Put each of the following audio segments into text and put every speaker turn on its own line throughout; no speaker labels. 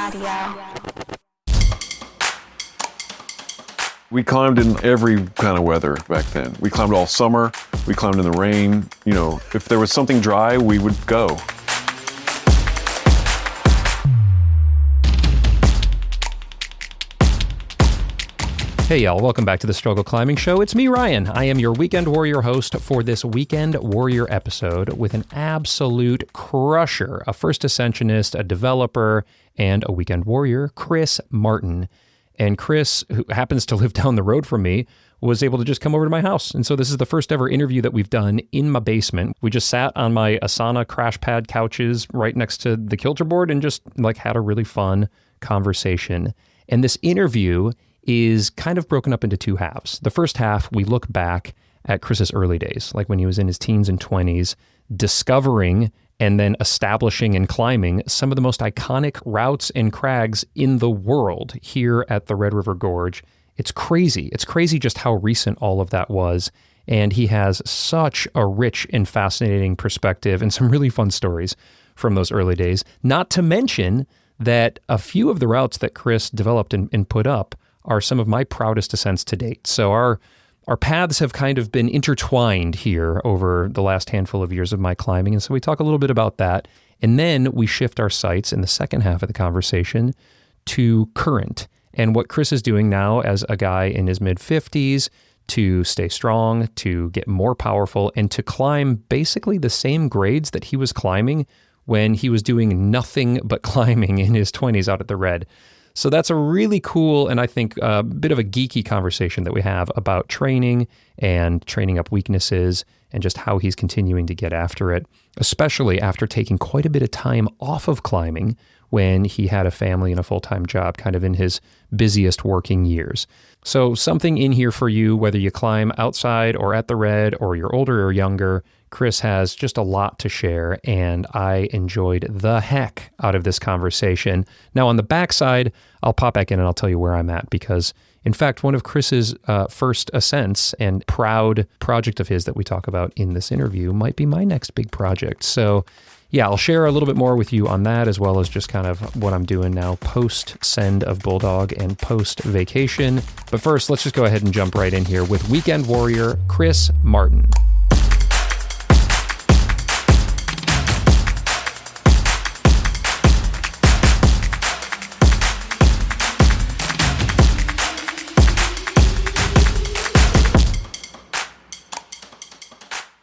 Radio.
We climbed in every kind of weather back then. We climbed all summer, we climbed in the rain. You know, if there was something dry, we would go.
Hey y'all, welcome back to the Struggle Climbing Show. It's me, Ryan. I am your Weekend Warrior host for this Weekend Warrior episode with an absolute crusher, a first ascensionist, a developer, and a Weekend Warrior, Chris Martin. And Chris, who happens to live down the road from me, was able to just come over to my house. And so this is the first ever interview that we've done in my basement. We just sat on my Asana crash pad couches right next to the kilter board and just had a really fun conversation. And this interview is kind of broken up into two halves. The first half, we look back at Chris's early days, like when he was in his teens and 20s, discovering and then establishing and climbing some of the most iconic routes and crags in the world here at the Red River Gorge. It's crazy. It's crazy just how recent all of that was. And he has such a rich and fascinating perspective and some really fun stories from those early days. Not to mention that a few of the routes that Chris developed and put up are some of my proudest ascents to date. So our paths have kind of been intertwined here over the last handful of years of my climbing. And so we talk a little bit about that. And then we shift our sights in the second half of the conversation to current and what Chris is doing now as a guy in his mid-50s to stay strong, to get more powerful, and to climb basically the same grades that he was climbing when he was doing nothing but climbing in his 20s out at the Red. So that's a really cool and I think a bit of a geeky conversation that we have about training and training up weaknesses and just how he's continuing to get after it, especially after taking quite a bit of time off of climbing when he had a family and a full-time job kind of in his busiest working years. So something in here for you, whether you climb outside or at the Red or you're older or younger. Chris has just a lot to share, and I enjoyed the heck out of this conversation. Now, on the backside, I'll pop back in and I'll tell you where I'm at, because, in fact, one of Chris's first ascents and proud project of his that we talk about in this interview might be my next big project. So, yeah, I'll share a little bit more with you on that, as well as just kind of what I'm doing now post-send of Bulldog and post-vacation. But first, let's just go ahead and jump right in here with Weekend Warrior Chris Martin.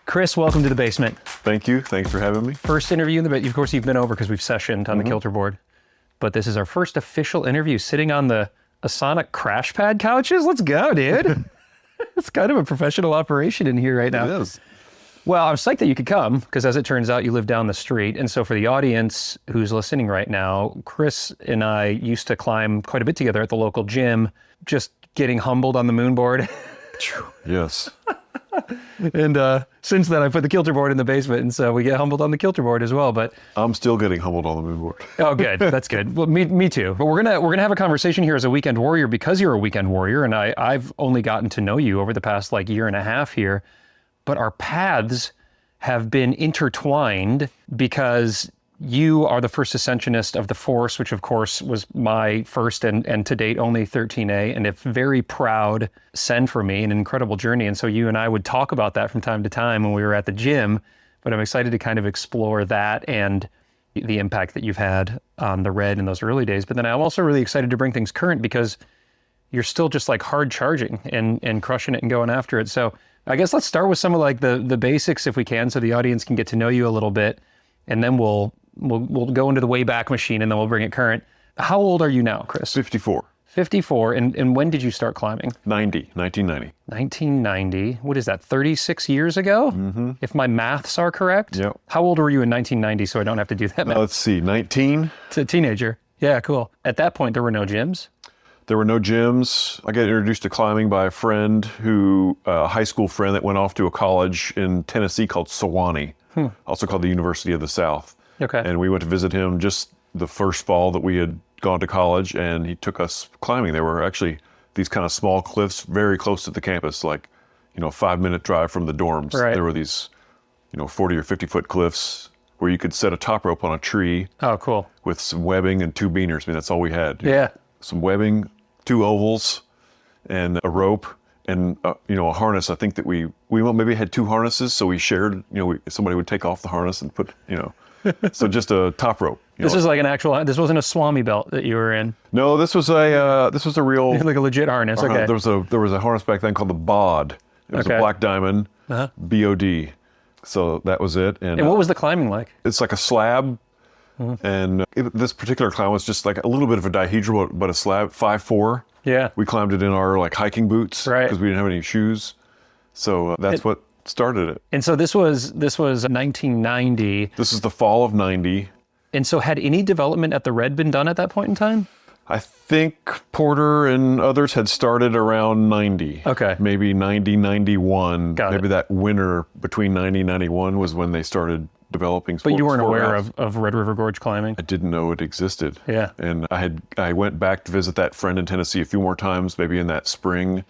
Chris, welcome to the basement.
Thank you. Thanks for having me.
First interview in the basement. Of course, you've been over because we've sessioned on the kilter board. But this is our first official interview sitting on the Asana crash pad couches. Let's go, dude. It's kind of a professional operation in here right now.
It is.
Well, I'm psyched that you could come because, as it turns out, you live down the street. And so for the audience who's listening right now, Chris and I used to climb quite a bit together at the local gym, just getting humbled on the Moonboard.
Yes.
And since then, I put the kilter board in the basement, and so we get humbled on the kilter board as well. But
I'm still getting humbled on the Moonboard.
Oh, good. That's good. Well, me too. But we're gonna have a conversation here as a Weekend Warrior because you're a Weekend Warrior, and I've only gotten to know you over the past year and a half here. But our paths have been intertwined because you are the first ascensionist of the Force, which of course was my first and to date only 13A, and a very proud send for me, an incredible journey. And so you and I would talk about that from time to time when we were at the gym, but I'm excited to kind of explore that and the impact that you've had on the Red in those early days. But then I'm also really excited to bring things current because you're still just hard charging and crushing it and going after it. So I guess let's start with some of the basics if we can, so the audience can get to know you a little bit, and then we'll go into the Wayback Machine and then we'll bring it current. How old are you now, Chris?
54.
54. And when did you start climbing?
1990.
1990. What is that, 36 years ago? Mm-hmm. If my maths are correct?
Yep.
How old were you in 1990 so I don't have to do that math?
Let's see, 19.
It's a teenager. Yeah, cool. At that point, there were no gyms?
There were no gyms. I got introduced to climbing by a friend a high school friend that went off to a college in Tennessee called Sewanee, also called the University of the South.
Okay.
And we went to visit him just the first fall that we had gone to college, and he took us climbing. There were actually these kind of small cliffs very close to the campus, 5-minute drive from the dorms.
Right.
There were these, 40 or 50 foot cliffs where you could set a top rope on a tree
Oh, cool.
with some webbing and 2 beaners. I mean, that's all we had.
Yeah.
Some webbing, 2 ovals, and a rope, and a harness. I think that we maybe had 2 harnesses, so we shared. Somebody would take off the harness and put, so just a top rope.
This is like an actual. This wasn't a Swami belt that you were in.
No, this was a real
Like a legit harness. Okay.
There was a harness back then called the BOD. It was a black diamond, BOD. So that was it.
And what was the climbing like?
It's like a slab. And this particular climb was just like a little bit of a dihedral, but a slab, 5'4".
Yeah.
We climbed it in our like hiking boots because we didn't have any shoes. So that's what started it.
And so this was 1990.
This is the fall of 90.
And so had any development at the Red been done at that point in time?
I think Porter and others had started around 90.
Okay.
Maybe 90, 91.
Got
maybe
it.
that winter between 90 and 91 was when they started developing sport.
But you weren't aware
routes.
of Red River Gorge climbing?
I didn't know it existed.
Yeah.
And I went back to visit that friend in Tennessee a few more times, maybe in that spring.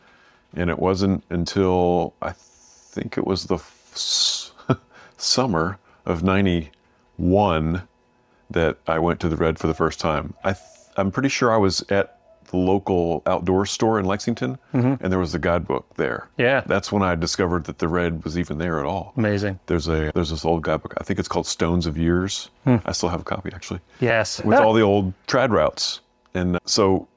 And it wasn't until I think it was the summer of 91 that I went to the Red for the first time. I'm pretty sure I was at the local outdoor store in Lexington, and there was a guidebook there.
Yeah.
That's when I discovered that the Red was even there at all.
Amazing.
There's this old guidebook. I think it's called Stones of Years. I still have a copy, actually.
Yes.
With all the old trad routes. And so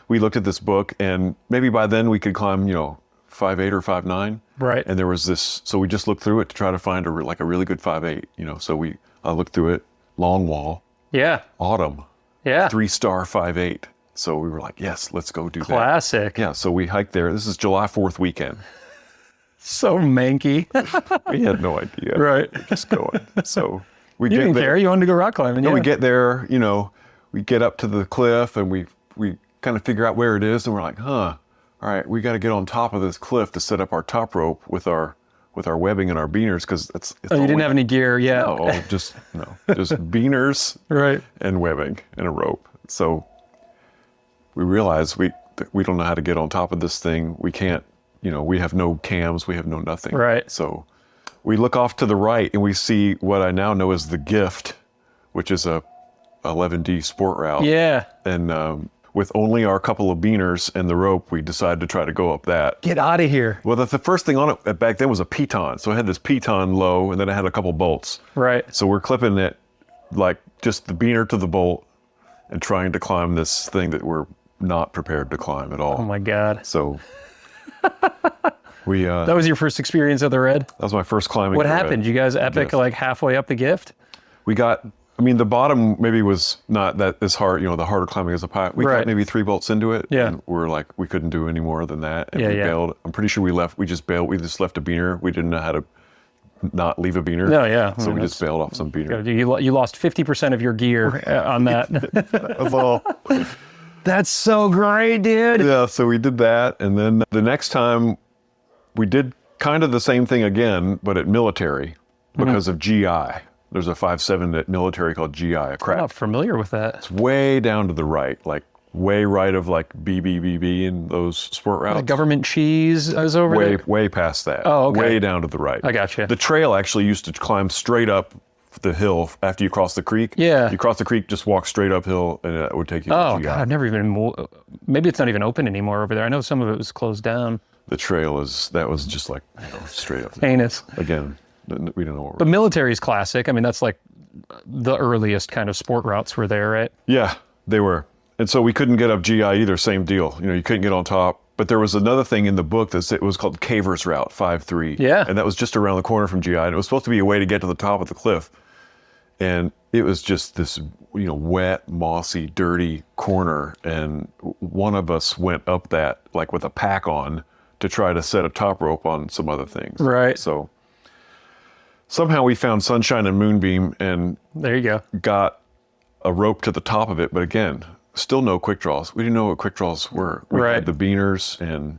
we looked at this book, and maybe by then we could climb, 5'8" or 5'9".
Right.
And there was this, so we just looked through it to try to find a really good 5'8", So I looked through it, long wall,
Yeah.
autumn,
Yeah.
3-star 5'8". So we were like, yes, let's go do that.
Classic.
Yeah, so we hiked there. This is July 4th weekend.
So manky.
We had no idea.
Right.
We're just going. So we
You
get
didn't
there.
care. You wanted to go rock climbing.
And
Yeah.
we get there, we get up to the cliff and we kind of figure out where it is, and we're like, all right, we got to get on top of this cliff to set up our top rope with our webbing and our beaners, because it's
Oh, you didn't have any gear yet.
no, just beaners
Right.
and webbing and a rope. So we realized we don't know how to get on top of this thing. We can't, we have no cams, we have no nothing.
Right.
So we look off to the right and we see what I now know as the Gift, which is a 11D sport route.
Yeah.
And with only our couple of beaners and the rope, we decided to try to go up that.
Get out of here.
Well, the first thing on it back then was a piton. So I had this piton low, and then I had a couple bolts.
Right.
So we're clipping it like just the beaner to the bolt and trying to climb this thing that we're not prepared to climb at all.
Oh my God.
So we
That was your first experience at the Red?
that was my first climbing.
What
the Red.
happened? You guys epic
Gift.
like halfway up the Gift?
We got, the bottom maybe was not that as hard, the harder climbing is a pie. We
Right.
got maybe 3 bolts into it.
Yeah.
And we're like, we couldn't do any more than that. And
Yeah,
we
yeah.
bailed. I'm pretty sure we just bailed. We just left a beaner. We didn't know how to not leave a beaner.
No, yeah.
So we just bailed off some beaner.
You lost 50% of your gear on that.
That's all.
That's so great, dude.
Yeah, so we did that. And then the next time we did kind of the same thing again, but at military because of GI. There's a 5.7 at military called GI, a
I'm
crap.
not familiar with that.
It's way down to the right, like way right of like BBBB and those sport routes.
The government cheese is over
way,
there?
way past that.
Oh, okay.
Way down to the right.
I gotcha.
The trail actually used to climb straight up the hill after you cross the creek.
Yeah.
You cross the creek, just walk straight uphill, and it would take you
Oh,
to GI.
God, I've never even... Maybe it's not even open anymore over there. I know some of it was closed down.
The trail that was just like straight up.
Heinous.
Again, we don't know what we're
But military's classic. I mean, that's like the earliest kind of sport routes were there, right?
Yeah, they were. And so we couldn't get up GI either, same deal. You couldn't get on top. But there was another thing in the book it was called Caver's Route 5.3.
Yeah.
And that was just around the corner from GI. And it was supposed to be a way to get to the top of the cliff. And it was just this, wet, mossy, dirty corner. And one of us went up that like with a pack on to try to set a top rope on some other things.
Right.
So somehow we found Sunshine and Moonbeam and
There you go.
got a rope to the top of it, but again, still no quick draws. We didn't know what quick draws were. We
Right.
had the beaners and,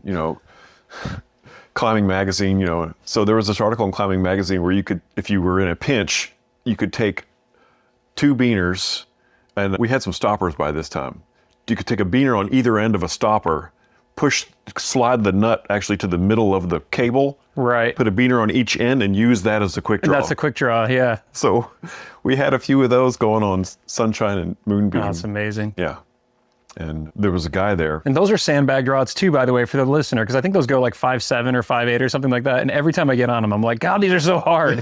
Climbing Magazine, So there was this article in Climbing Magazine where you could, if you were in a pinch, you could take 2 beaners, and we had some stoppers by this time. You could take a beaner on either end of a stopper, slide the nut actually to the middle of the cable.
Right.
Put a beaner on each end and use that as a quick draw.
That's a quick draw, yeah.
So we had a few of those going on Sunshine and Moonbeam.
That's amazing.
Yeah. And there was a guy there.
And those are sandbag rods too, by the way, for the listener, because I think those go like 5.7 or 5.8 or something like that. And every time I get on them, I'm like, God, these are so hard.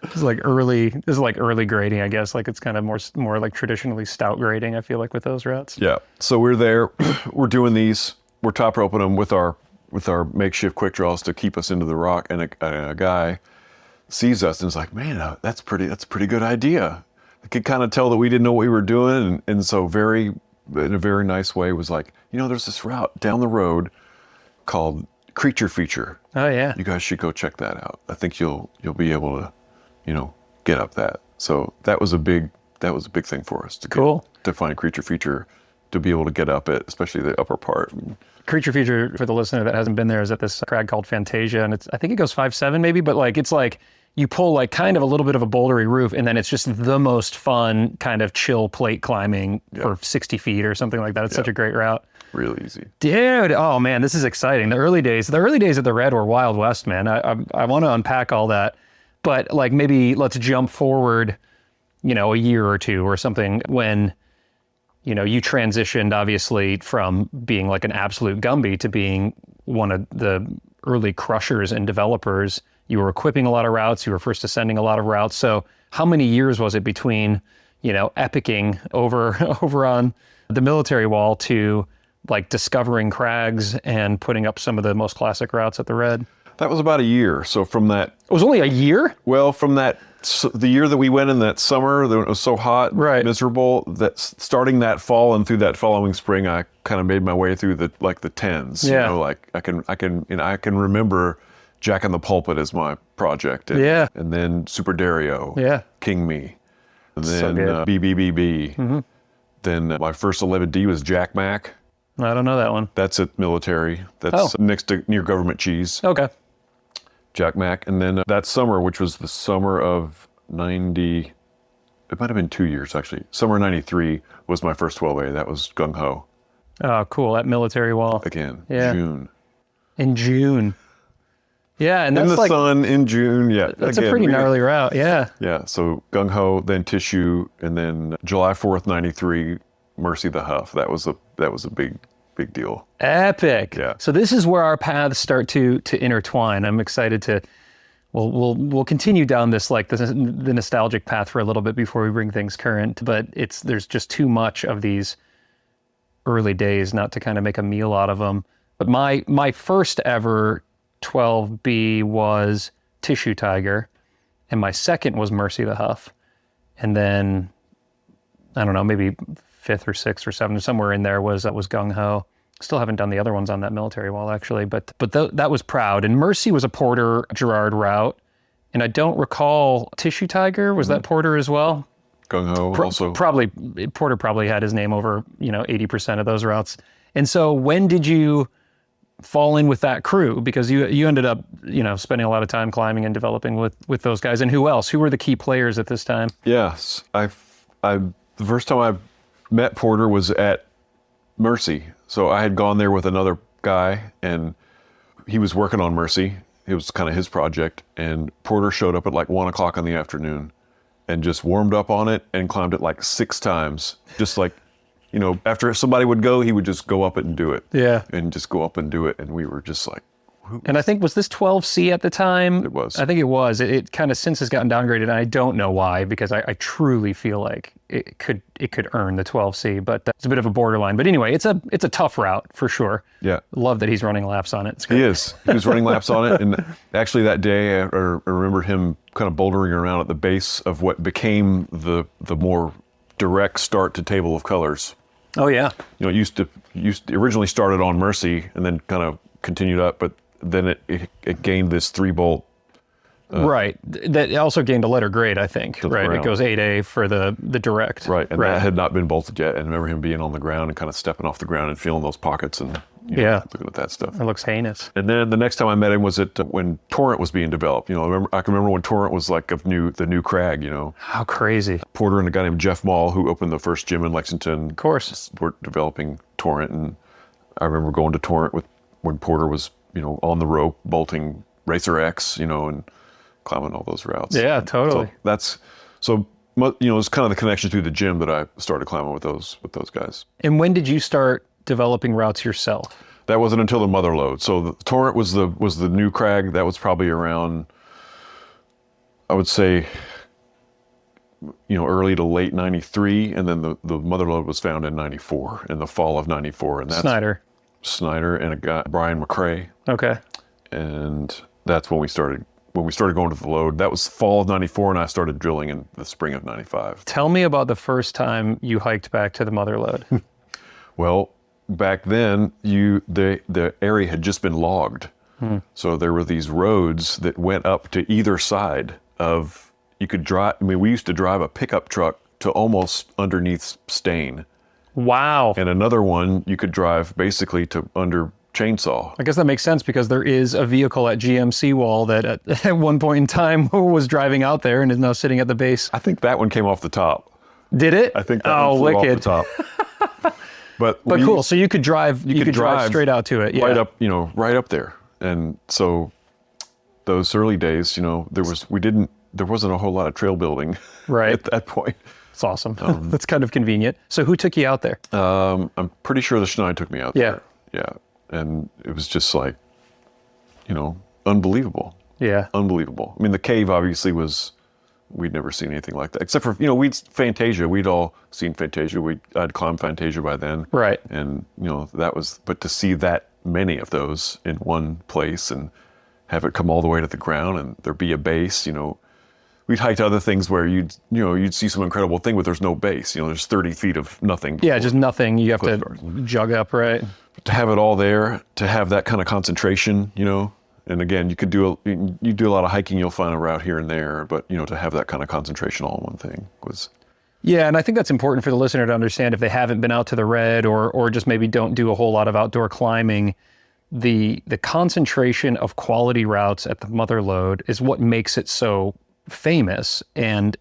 This is like early grading, I guess. Like it's kind of more like traditionally stout grading, I feel like, with those routes.
Yeah. So we're there. We're doing these. We're top roping them with our makeshift quick draws to keep us into the rock. And a guy sees us and is like, man, that's a pretty good idea. I could kind of tell that we didn't know what we were doing. And so in a very nice way was like, there's this route down the road called Creature Feature.
Oh yeah.
You guys should go check that out. I think you'll be able to, get up that. So that was a big thing for us to find Creature Feature, to be able to get up it, especially the upper part.
Creature Feature, for the listener that hasn't been there, is at this crag called Fantasia, and I think it goes 5.7 maybe, but like it's like you pull like kind of a little bit of a bouldery roof, and then it's just the most fun kind of chill plate climbing for 60 feet or something like that. It's such a great route.
Really easy.
Dude, oh man, this is exciting. The early days at the Red were Wild West, man. I want to unpack all that, but like maybe let's jump forward, a year or two or something when, you transitioned obviously from being like an absolute Gumby to being one of the early crushers and developers. You were equipping a lot of routes. You were first ascending a lot of routes. So how many years was it between, epicing over on the military wall to like discovering crags and putting up some of the most classic routes at the Red?
That was about a year. So from that...
It was only a year?
Well, from the year that we went in that summer, that it was so hot, miserable, that starting that fall and through that following spring, I kind of made my way through the 10s.
Yeah.
Like I can remember Jack in the Pulpit as my project. And, and then Super Dario.
Yeah.
King Me. And
So
then
good.
BBBB. Mm-hmm. Then my first 11D was Jack Mac.
I don't know that one.
That's at military. That's near Government Cheese.
Okay.
Jack Mac. And then that summer, which was the summer of 90, it might have been 2 years actually. Summer 93 was my first 12A. That was Gung Ho.
Oh, cool. At military wall.
Again,
Yeah.
June.
In June. Yeah, and that's
in the sun in June, yeah.
That's a pretty gnarly route, yeah.
Yeah, so Gung Ho, then Tissue, and then July 4th, 93, Mercy the Huff. That was a big deal.
Epic.
Yeah.
So this is where our paths start to intertwine. I'm excited to we'll continue down this like the nostalgic path for a little bit before we bring things current, but there's just too much of these early days not to kind of make a meal out of them. But my first ever 12B was Tissue Tiger, and my second was Mercy the Huff. And then I don't know, maybe fifth or sixth or seventh, somewhere in there was Gung Ho. Still haven't done the other ones on that military wall actually, but that was Proud. And Mercy was a Porter Gerard route, and I don't recall Tissue Tiger. Was that Porter as well?
Gung Ho also.
Porter probably had his name over 80% of those routes. And so when did you fall in with that crew? Because you ended up spending a lot of time climbing and developing with those guys. And who else? Who were the key players at this time?
Yes, the first time I met Porter was at Mercy. So I had gone there with another guy, and he was working on Mercy. It was kind of his project, and Porter showed up at like 1 o'clock in the afternoon and just warmed up on it and climbed it like 6 times. Just like, after somebody would go, he would just go up it and do it.
Yeah.
And just go up and do it. And we were just like,
and I think, was this 12C at the time?
It was.
I think it was. It kind of since has gotten downgraded, and I don't know why, because I truly feel like it could earn the 12C, but it's a bit of a borderline. But anyway, it's a tough route for sure.
Yeah.
Love that he's running laps on it. It's great.
He is. He was running laps on it. And actually that day, I remember him kind of bouldering around at the base of what became the more direct start to Table of Colors.
Oh, yeah.
It used to originally started on Mercy and then kind of continued up, but then it gained this 3-bolt.
Right. That also gained a letter grade, I think. Right.
Ground.
It goes 8A for the direct.
Right. And that had not been bolted yet. And I remember him being on the ground and kind of stepping off the ground and feeling those pockets and looking at that stuff.
It looks heinous.
And then the next time I met him was when Torrent was being developed. I can remember when Torrent was like the new crag.
How crazy.
Porter and a guy named Jeff Mall, who opened the first gym in Lexington,
Of course.
were developing Torrent, and I remember going to Torrent when Porter was, on the rope, bolting Racer X, and climbing all those routes.
Yeah, totally.
So it's kind of the connection through the gym that I started climbing with those guys.
And when did you start developing routes yourself?
That wasn't until the Motherlode. So the Torrent was the new crag. That was probably around, I would say, early to late 93, and then the Motherlode was found in 94, in the fall of 94. And that's Snyder and a guy, Brian McCrae.
Okay.
And that's when we started going to the load. That was fall of 94, and I started drilling in the spring of 95.
Tell me about the first time you hiked back to the Motherlode.
Well, back then, the area had just been logged. So there were these roads that went up to either side of, you could drive, we used to drive a pickup truck to almost underneath Stain.
Wow.
And another one you could drive basically to under Chainsaw.
I guess that makes sense because there is a vehicle at GMC Wall that at one point in time was driving out there and is now sitting at the base.
I think that one came off the top.
Did it?
I think that one flew off the top. But
cool. So you could drive straight out to it. Yeah.
Right up there. And so those early days, there wasn't a whole lot of trail building
right
at that point.
It's awesome. That's kind of convenient. So who took you out there?
I'm pretty sure the Schneid took me out there. Yeah. And it was just like, unbelievable.
Yeah.
Unbelievable. I mean, the cave obviously we'd never seen anything like that. Except for, Fantasia. We'd all seen Fantasia. I'd climbed Fantasia by then.
Right.
And, but to see that many of those in one place and have it come all the way to the ground and there be a base, we'd hiked other things where you'd see some incredible thing, but there's no base. There's 30 feet of nothing.
Yeah, just nothing. You have to jug up, right?
To have it all there, to have that kind of concentration, and again, you do a lot of hiking, you'll find a route here and there, but to have that kind of concentration all in one thing was.
Yeah, and I think that's important for the listener to understand if they haven't been out to the Red or just maybe don't do a whole lot of outdoor climbing. The concentration of quality routes at the Motherlode is what makes it so famous and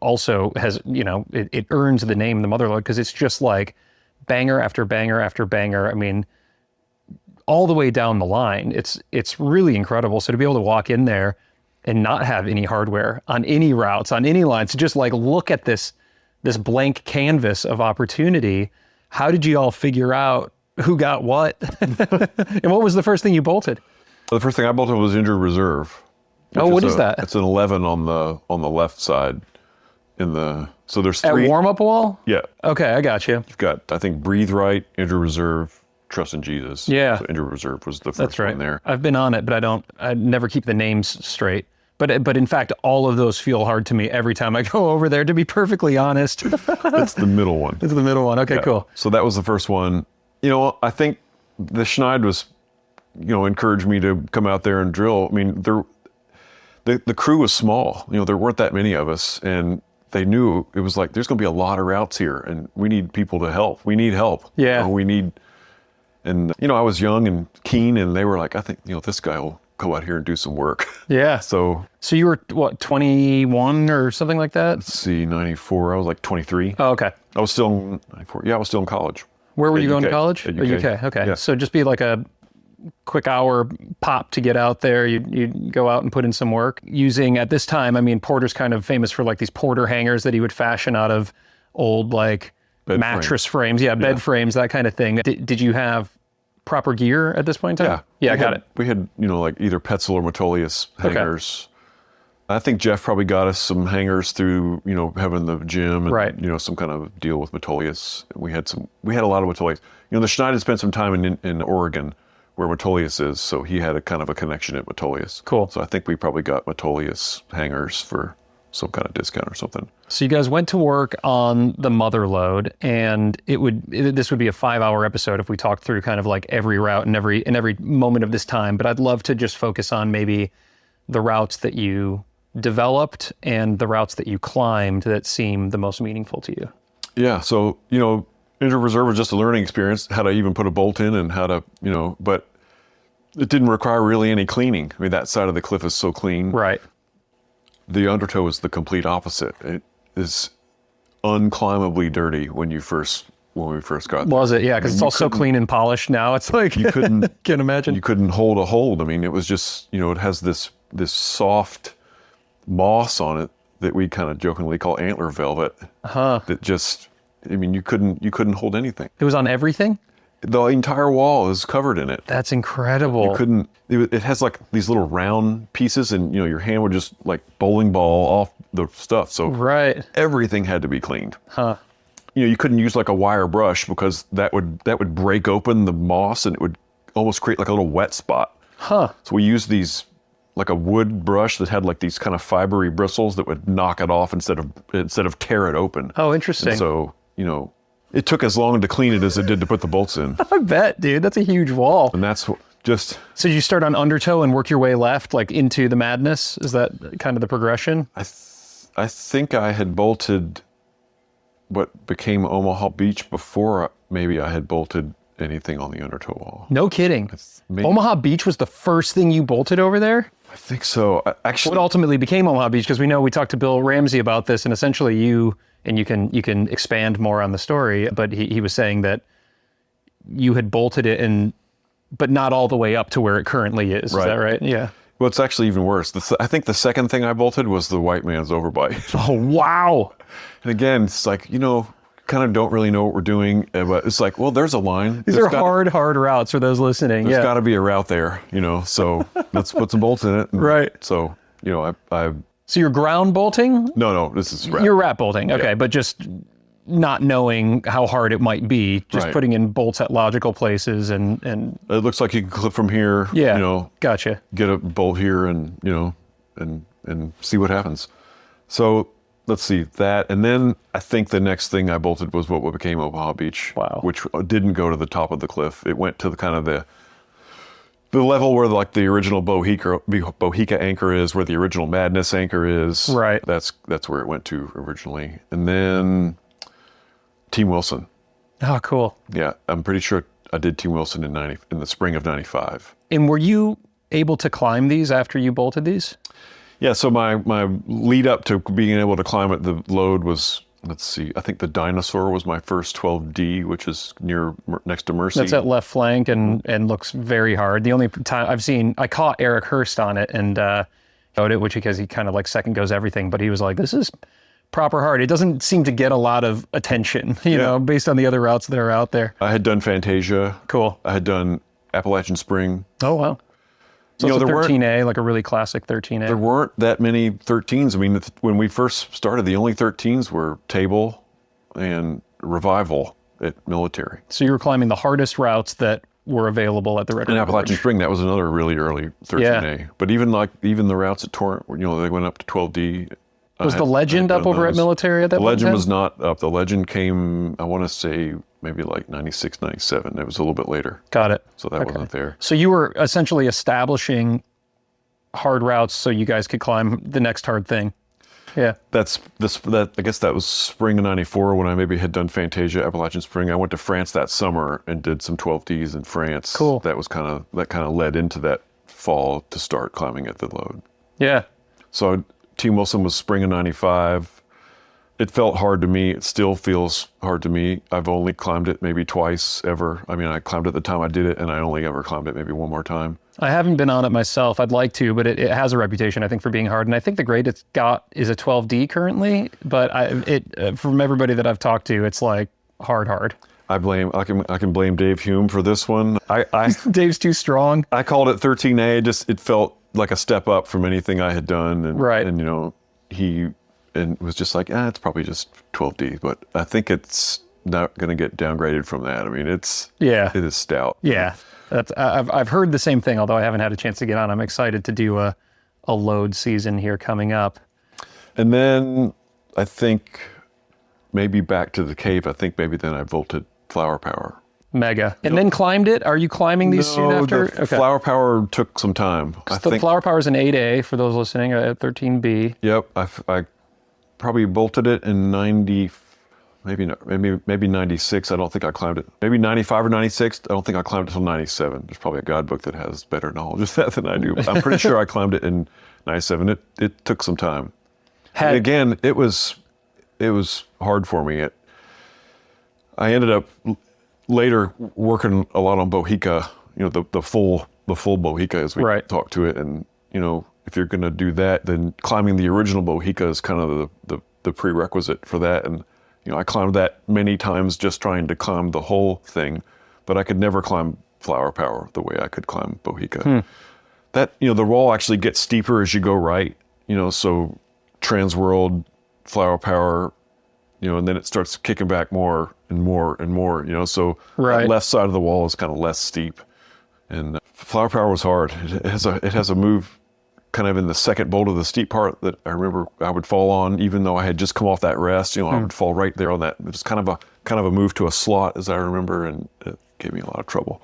also has, it earns the name the Motherlode because it's just like banger after banger after banger. I mean, all the way down the line, it's really incredible. So to be able to walk in there and not have any hardware on any routes, on any lines, to just like look at this blank canvas of opportunity. How did you all figure out who got what? And what was the first thing you bolted?
The first thing I bolted was Injured Reserve.
Oh, what is that?
It's an 11 on the left side. So there's three.
At warm-up wall?
Yeah.
Okay, I got you.
You've got, I think, Breathe Right, Injured Reserve, Trust in Jesus.
Yeah.
So Injured Reserve was the first
That's right.
one there.
I've been on it, but I never keep the names straight. But in fact, all of those feel hard to me every time I go over there, to be perfectly honest.
It's the middle one.
It's the middle one. Okay, cool.
So that was the first one. I think the Schneid was, encouraged me to come out there and drill. I mean, the crew was small. There weren't that many of us, and they knew it was like, there's going to be a lot of routes here, and we need people to help. We need help.
Yeah.
And I was young and keen, and they were like, I think, this guy will go out here and do some work.
Yeah.
So
you were, what, 21 or something like that?
Let's see, 94. I was like 23.
Oh, okay.
I was still in 94. Yeah, I was still in college.
Where were you going to college?
At
UK. Okay.
Yeah.
So just be like a quick hour pop to get out there. You'd go out and put in some work using, at this time, I mean, Porter's kind of famous for like these Porter hangers that he would fashion out of old like mattress frames. Yeah, bed frames, that kind of thing. Did you have proper gear at this point in time? Yeah, I got it.
We had, like either Petzl or Metolius hangers. Okay. I think Jeff probably got us some hangers through, having the gym and,
right.
Some kind of deal with Metolius. We had a lot of Metolius. The Schneid had spent some time in Oregon where Metolius is, so he had a kind of a connection at Metolius.
Cool.
So I think we probably got Metolius hangers for some kind of discount or something.
So you guys went to work on the Motherlode, and this would be a 5-hour episode if we talked through kind of like every route and every moment of this time, but I'd love to just focus on maybe the routes that you developed and the routes that you climbed that seem the most meaningful to you.
Yeah, so, Injured Reserve was just a learning experience, how to even put a bolt in and how to, but it didn't require really any cleaning. I mean, that side of the cliff is so clean.
Right.
The Undertow is the complete opposite. It is unclimbably dirty when you first when we first got there.
Was it? Yeah, because it's all so clean and polished now. It's like,
You couldn't,
can't imagine.
you couldn't hold a hold. I mean, it was just, it has this soft moss on it that we kind of jokingly call antler velvet. That just, I mean, you couldn't hold anything.
It was on everything?
The entire wall is covered in it.
That's incredible.
You couldn't, it has like these little round pieces, and your hand would just like bowling ball off the stuff. So
Right.
everything had to be cleaned. You couldn't use like a wire brush because that would break open the moss and it would almost create like a little wet spot. So we used these, like a wood brush that had like these kind of fibery bristles that would knock it off instead of tear it open.
Oh, interesting.
And so, it took as long to clean it as it did to put the bolts in.
I bet, dude. That's a huge wall.
And that's just...
So you start on Undertow and work your way left, like into the madness? Is that kind of the progression?
I think I had bolted what became Omaha Beach before maybe I had bolted anything on the Undertow wall.
No kidding. Omaha Beach was the first thing you bolted over there?
I think so.
What ultimately became Omaha Beach, because we know we talked to Bill Ramsey about this, and essentially you can expand more on the story, but he was saying that you had bolted it but not all the way up to where it currently is. Right. Is that right? Yeah.
Well, it's actually even worse. I think the second thing I bolted was the white man's overbite.
Oh, wow.
And again, it's like, kind of don't really know what we're doing, but it's like, well, there's a line.
These are hard routes for those listening.
There's got to be a route there, so let's put some bolts in it.
Right.
So,
So you're ground bolting?
No, this is wrap.
You're wrap bolting, okay,
Yeah.
but just not knowing how hard it might be, just
Right.
putting in bolts at logical places and
It looks like you can clip from here,
gotcha.
get a bolt here and see what happens. So let's see that. And then I think the next thing I bolted was what became Omaha Beach.
Wow.
Which didn't go to the top of the cliff. It went to the kind of the level where like the original Bohica anchor is, where the original Madness anchor is.
Right.
That's where it went to originally. And then Team Wilson.
Oh, cool.
Yeah, I'm pretty sure I did Team Wilson in the spring of '95.
And were you able to climb these after you bolted these?
Yeah, so my lead up to being able to climb it, the load was, let's see, I think the Dinosaur was my first 12D, which is next to Mercy.
That's at left flank and looks very hard. The only time I caught Eric Hurst on it and showed it, which because he kind of like second goes everything, but he was like, this is proper hard. It doesn't seem to get a lot of attention, you know, based on the other routes that are out there.
I had done Fantasia.
Cool.
I had done Appalachian Spring.
Oh, wow. So it's a 13A, like a really classic 13A.
There weren't that many 13s. I mean, when we first started, the only 13s were Table and Revival at Military.
So you were climbing the hardest routes that were available at the Red
And
River
Appalachian
Bridge.
Spring, that was another really early 13A. But even the routes at Torrent, they went up to 12D.
Was the Legend up over at Military at that point?
The Legend was not up. The Legend came, I want to say, maybe like 96, 97. It was a little bit later.
Got it.
So that wasn't there.
So you were essentially establishing hard routes so you guys could climb the next hard thing. Yeah.
I guess that was spring of '94 when I maybe had done Fantasia, Appalachian Spring. I went to France that summer and did some 12Ds in France.
Cool.
That kind of led into that fall to start climbing at the load.
Yeah.
So Team Wilson was spring of '95. It felt hard to me. It still feels hard to me. I've only climbed it maybe twice ever. I mean, I climbed it the time I did it, and I only ever climbed it maybe one more time.
I haven't been on it myself. I'd like to, but it has a reputation, I think, for being hard. And I think the grade it's got is a 12D currently, but from everybody that I've talked to, it's like hard.
I can blame Dave Hume for this one.
Dave's too strong.
I called it 13A. It felt like a step up from anything I had done, and
right.
And he was just like, it's probably just 12D, but I think it's not going to get downgraded from that. I mean, it is stout.
Yeah. I've heard the same thing, although I haven't had a chance to get on. I'm excited to do a load season here coming up.
And then I think maybe back to the cave. I think maybe then I volted Flower Power.
Mega. And then climbed it? Are you climbing these soon after?
The Flower Power took some time.
The Flower Power is an 8A for those listening, at 13B.
Yep. I probably bolted it in 90, maybe 96. I don't think I climbed it. Maybe 95 or 96. I don't think I climbed it until 97. There's probably a guidebook that has better knowledge of that than I do. But I'm pretty sure I climbed it in 97. It took some time. And again, it was hard for me. I ended up later working a lot on Bohica, the full Bohica as we talk to it. And, if you're going to do that, then climbing the original Bohica is kind of the prerequisite for that. And, I climbed that many times just trying to climb the whole thing, but I could never climb Flower Power the way I could climb Bohica. That, the roll actually gets steeper as you go right, so Trans World, Flower Power, and then it starts kicking back more and more and more, so that left side of the wall is kind of less steep. And Flower Power was hard. It has a move kind of in the second bolt of the steep part that I remember I would fall on, even though I had just come off that rest, I would fall right there on that. It was kind of a move to a slot, as I remember, and it gave me a lot of trouble.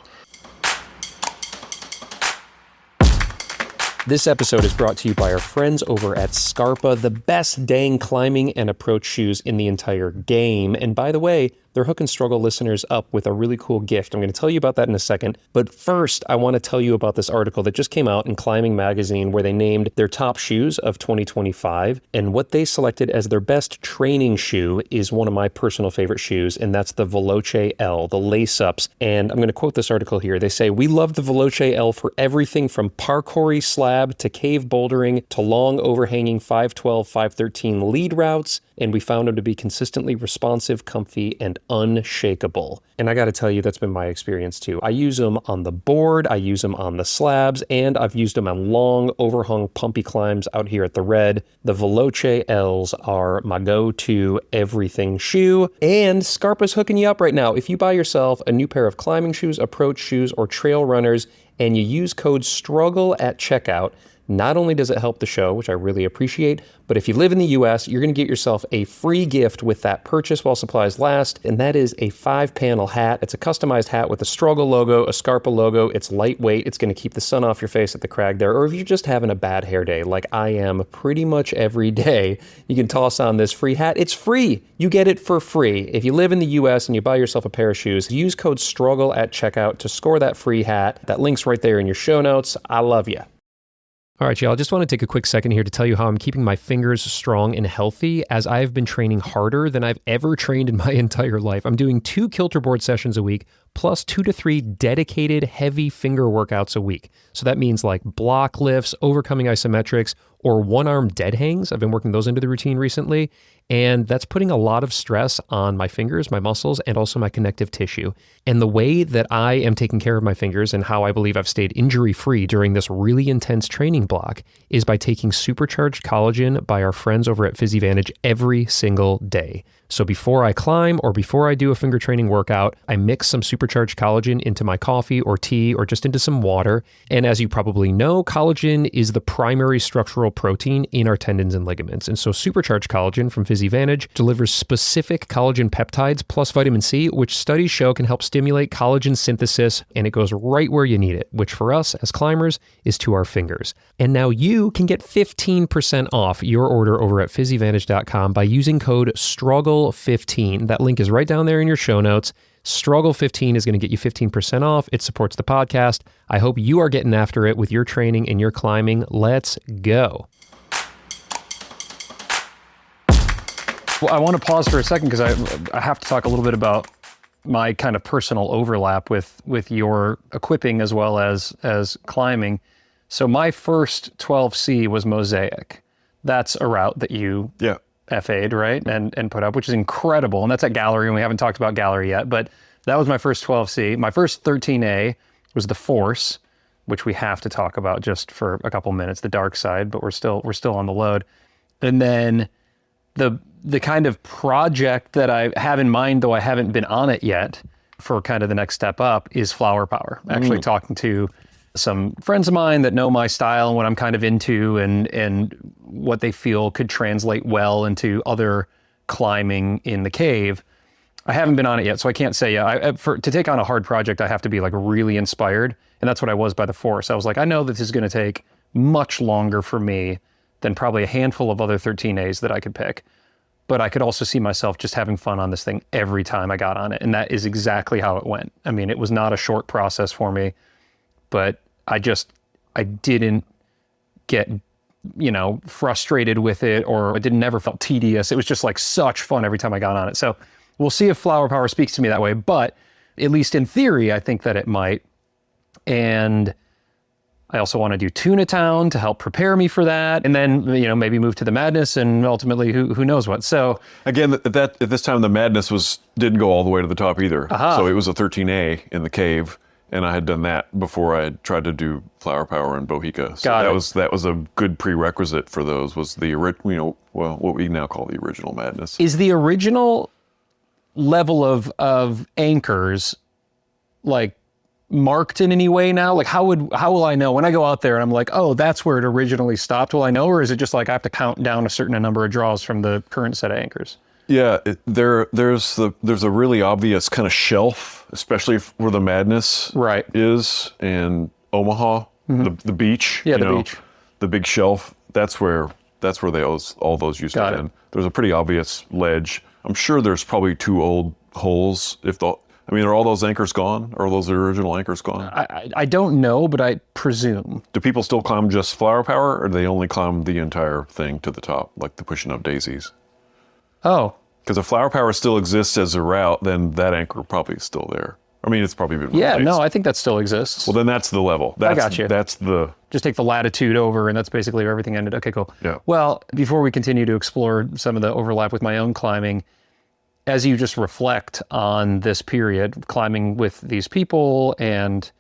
This episode is brought to you by our friends over at Scarpa, the best dang climbing and approach shoes in the entire game. And by the way, they're Hook and Struggle listeners up with a really cool gift. I'm going to tell you about that in a second. But first, I want to tell you about this article that just came out in Climbing Magazine where they named their top shoes of 2025. And what they selected as their best training shoe is one of my personal favorite shoes, and that's the Veloce L, the lace-ups. And I'm going to quote this article here. They say, "We love the Veloce L for everything from parkoury slab to cave bouldering to long overhanging 512, 513 lead routes. And we found them to be consistently responsive, comfy, and unshakable." And I got to tell you, that's been my experience too. I use them on the board, I use them on the slabs, and I've used them on long, overhung, pumpy climbs out here at the Red. The Veloce L's are my go-to everything shoe, and Scarpa's hooking you up right now. If you buy yourself a new pair of climbing shoes, approach shoes, or trail runners, and you use code STRUGGLE at checkout, not only does it help the show, which I really appreciate, but if you live in the US, you're going to get yourself a free gift with that purchase while supplies last, and that is a 5-panel hat. It's a customized hat with a Struggle logo, a Scarpa logo. It's lightweight. It's going to keep the sun off your face at the crag there, or if you're just having a bad hair day, like I am pretty much every day, you can toss on this free hat. It's free. You get it for free. If you live in the US and you buy yourself a pair of shoes, use code STRUGGLE at checkout to score that free hat. That link's right there in your show notes. I love you. All right, y'all, I just want to take a quick second here to tell you how I'm keeping my fingers strong and healthy as I've been training harder than I've ever trained in my entire life. I'm doing 2 kilterboard sessions a week, plus 2 to 3 dedicated heavy finger workouts a week. So that means like block lifts, overcoming isometrics, or one-arm dead hangs. I've been working those into the routine recently, and that's putting a lot of stress on my fingers, my muscles, and also my connective tissue. And the way that I am taking care of my fingers and how I believe I've stayed injury-free during this really intense training block is by taking supercharged collagen by our friends over at PhysiVantage every single day. So before I climb or before I do a finger training workout, I mix some supercharged collagen into my coffee or tea or just into some water. And as you probably know, collagen is the primary structural protein in our tendons and ligaments. And so supercharged collagen from PhysiVantage delivers specific collagen peptides plus vitamin C, which studies show can help stimulate collagen synthesis, and it goes right where you need it, which for us as climbers is to our fingers. And now you can get 15% off your order over at PhysiVantage.com by using code STRUGGLE15. That link is right down there in your show notes. Struggle15 is going to get you 15% off. It supports the podcast. I hope you are getting after it with your training and your climbing. Let's go. Well, I want to pause for a second because I have to talk a little bit about my kind of personal overlap with your equipping as well as climbing. So my first 12C was Mosaic. That's a route that you FA'd, right? And put up, which is incredible. And that's at Gallery, and we haven't talked about Gallery yet, but that was my first 12C. My first 13A was the Force, which we have to talk about just for a couple minutes, the dark side, but we're still on the load. And then the kind of project that I have in mind, though I haven't been on it yet, for kind of the next step up is Flower Power. Actually talking to some friends of mine that know my style and what I'm kind of into and what they feel could translate well into other climbing in the cave. I haven't been on it yet, so I can't say yet. To take on a hard project, I have to be like really inspired, and that's what I was by the Force. I was like, I know that this is going to take much longer for me than probably a handful of other 13As that I could pick. But I could also see myself just having fun on this thing every time I got on it, and that is exactly how it went. I mean, it was not a short process for me, but I didn't get, frustrated with it, or it never felt tedious. It was just like such fun every time I got on it. So we'll see if flower power speaks to me that way, but at least in theory, I think that it might. And I also want to do Tuna Town to help prepare me for that. And then, maybe move to the Madness and ultimately who knows what. So
again, at this time, the Madness didn't go all the way to the top either. So it was a 13A in the cave. And I had done that before I had tried to do flower power and Bohica. So that was a good prerequisite for those, was the what we now call the original Madness.
Is the original level of anchors like marked in any way now? Like how will I know when I go out there and I'm like, oh, that's where it originally stopped? Will I know, or is it just like I have to count down a certain number of draws from the current set of anchors?
Yeah, there's a really obvious kind of shelf, especially where the Madness is, and Omaha, the beach.
Yeah, the beach,
the big shelf. That's where all those used to end. There's a pretty obvious ledge. I'm sure there's probably 2 old holes. Are all those anchors gone? Are those original anchors gone?
I don't know, but I presume.
Do people still climb just flower power, or do they only climb the entire thing to the top, like the pushing up daisies?
Oh.
Because if flower power still exists as a route, then that anchor probably is still there. It's probably been replaced.
Yeah, no, I think that still exists.
Well, then that's the level.
I got you.
That's
just take the latitude over, and that's basically where everything ended. Okay, cool.
Yeah.
Well, before we continue to explore some of the overlap with my own climbing, as you just reflect on this period, climbing with these people and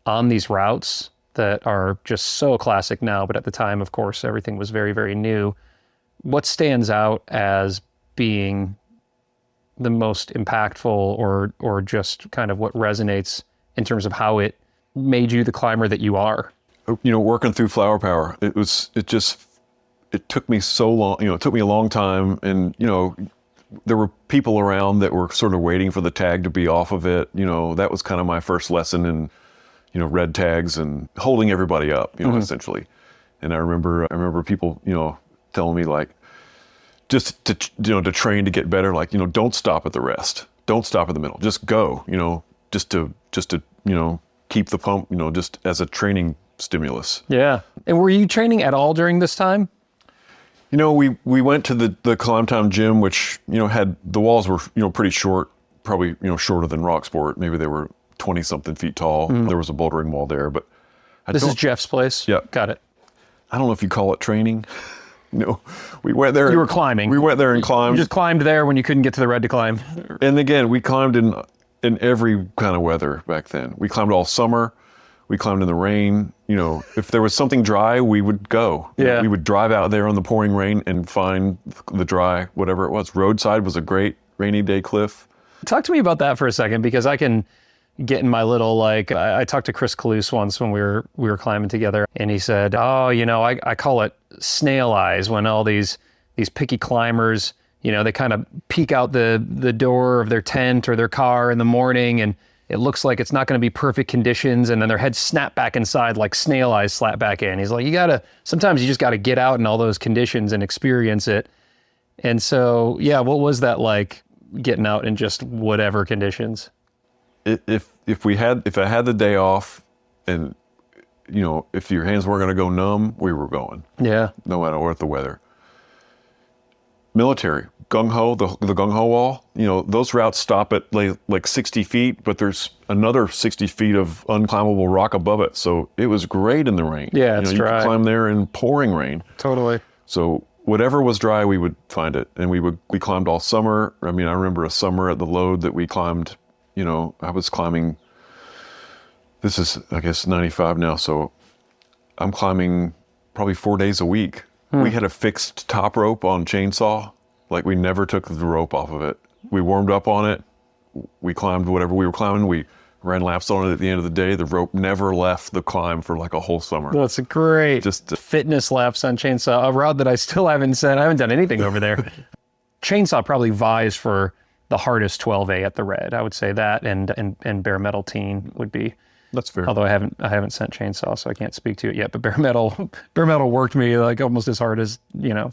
on these routes that are just so classic now, but at the time, of course, everything was very, very new. What stands out as being the most impactful, or just kind of what resonates in terms of how it made you the climber that you are?
Working through flower power, it took me so long. It took me a long time, and there were people around that were sort of waiting for the tag to be off of it. That was kind of my first lesson in red tags and holding everybody up, essentially. And I remember people telling me, like, just to train to get better, like, don't stop at the rest, don't stop at the middle, just go, just to keep the pump, just as a training stimulus.
Yeah. And were you training at all during this time?
We went to the Climb Time gym, which had, the walls were pretty short, probably shorter than Rock Sport. Maybe they were 20 something feet tall. There was a bouldering wall there, but
this is Jeff's place.
Yeah,
got it.
I don't know if you call it training. We went there.
You were climbing.
We went there and climbed.
You just climbed there when you couldn't get to the red to climb.
And again, we climbed in every kind of weather back then. We climbed all summer. We climbed in the rain. If there was something dry, we would go.
Yeah.
We would drive out there on the pouring rain and find the dry, whatever it was. Roadside was a great rainy day cliff.
Talk to me about that for a second, because I can get in my little, I talked to Chris Kalous once when we were climbing together, and he said, I call it snail eyes when all these picky climbers, they kind of peek out the door of their tent or their car in the morning, and it looks like it's not going to be perfect conditions, and then their heads snap back inside like snail eyes slap back in. He's like, sometimes you just got to get out in all those conditions and experience it. And so, yeah, what was that like, getting out in just whatever conditions?
If I had the day off, and if your hands weren't going to go numb, we were going.
Yeah.
No matter what the weather. Military, gung-ho, the gung-ho wall, those routes stop at like 60 feet, but there's another 60 feet of unclimbable rock above it. So it was great in the rain.
Yeah, it's dry.
You could climb there in pouring rain.
Totally.
So whatever was dry, we would find it. And we climbed all summer. I remember a summer at the Lode that we climbed, I was climbing, this is, I guess, 95 now. So I'm climbing probably 4 days a week. We had a fixed top rope on chainsaw. Like, we never took the rope off of it. We warmed up on it. We climbed whatever we were climbing. We ran laps on it at the end of the day. The rope never left the climb for like a whole summer.
That's great.
Just
fitness laps on chainsaw, a route that I still haven't said. I haven't done anything over there. Chainsaw probably vies for the hardest 12A at the red. I would say that, and bare metal teen would be.
That's fair.
Although I haven't sent chainsaw, so I can't speak to it yet. But bare metal worked me like almost as hard as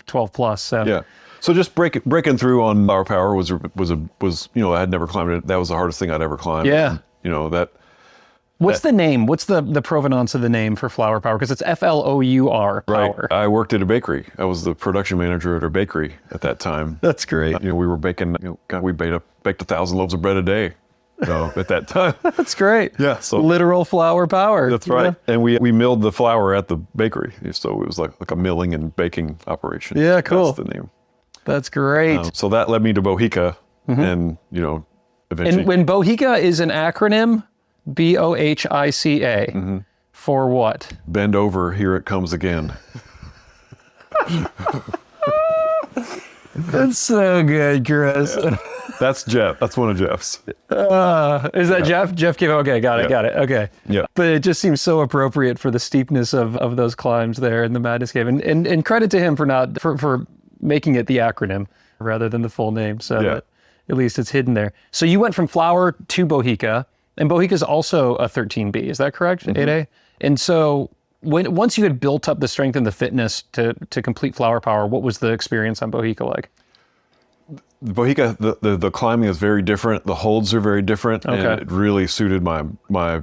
12 plus. So
yeah. So just breaking through on flower power was I had never climbed it. That was the hardest thing I'd ever climbed.
Yeah.
That
What's the name? What's the provenance of the name for Flour Power? Because it's Flour Power.
Right. I worked at a bakery. I was the production manager at a bakery at that time.
That's great.
We were baking, we baked 1,000 loaves of bread a day. At that time.
That's great.
Yeah. So
literal flour power.
That's right. Yeah. And we milled the flour at the bakery. So it was like a milling and baking operation.
Yeah, cool.
That's the name.
That's great.
So that led me to Bohica. And, eventually.
And when Bohica is an acronym, BOHICA, for what?
Bend over, here it comes again.
That's so good, Chris.
Yeah. That's Jeff. That's one of Jeff's.
Is that Jeff? Jeff came. Okay, got it. Okay.
Yeah.
But it just seems so appropriate for the steepness of those climbs there in the Madness Cave, and credit to him for making it the acronym rather than the full name, so that at least it's hidden there. So you went from Flour to Bohica, and Bohica is also a 13B. Is that correct? 8A. And so once you had built up the strength and the fitness to complete Flour Power, what was the experience on Bohica like?
Bohica, the climbing is very different. The holds are very different, and it really suited my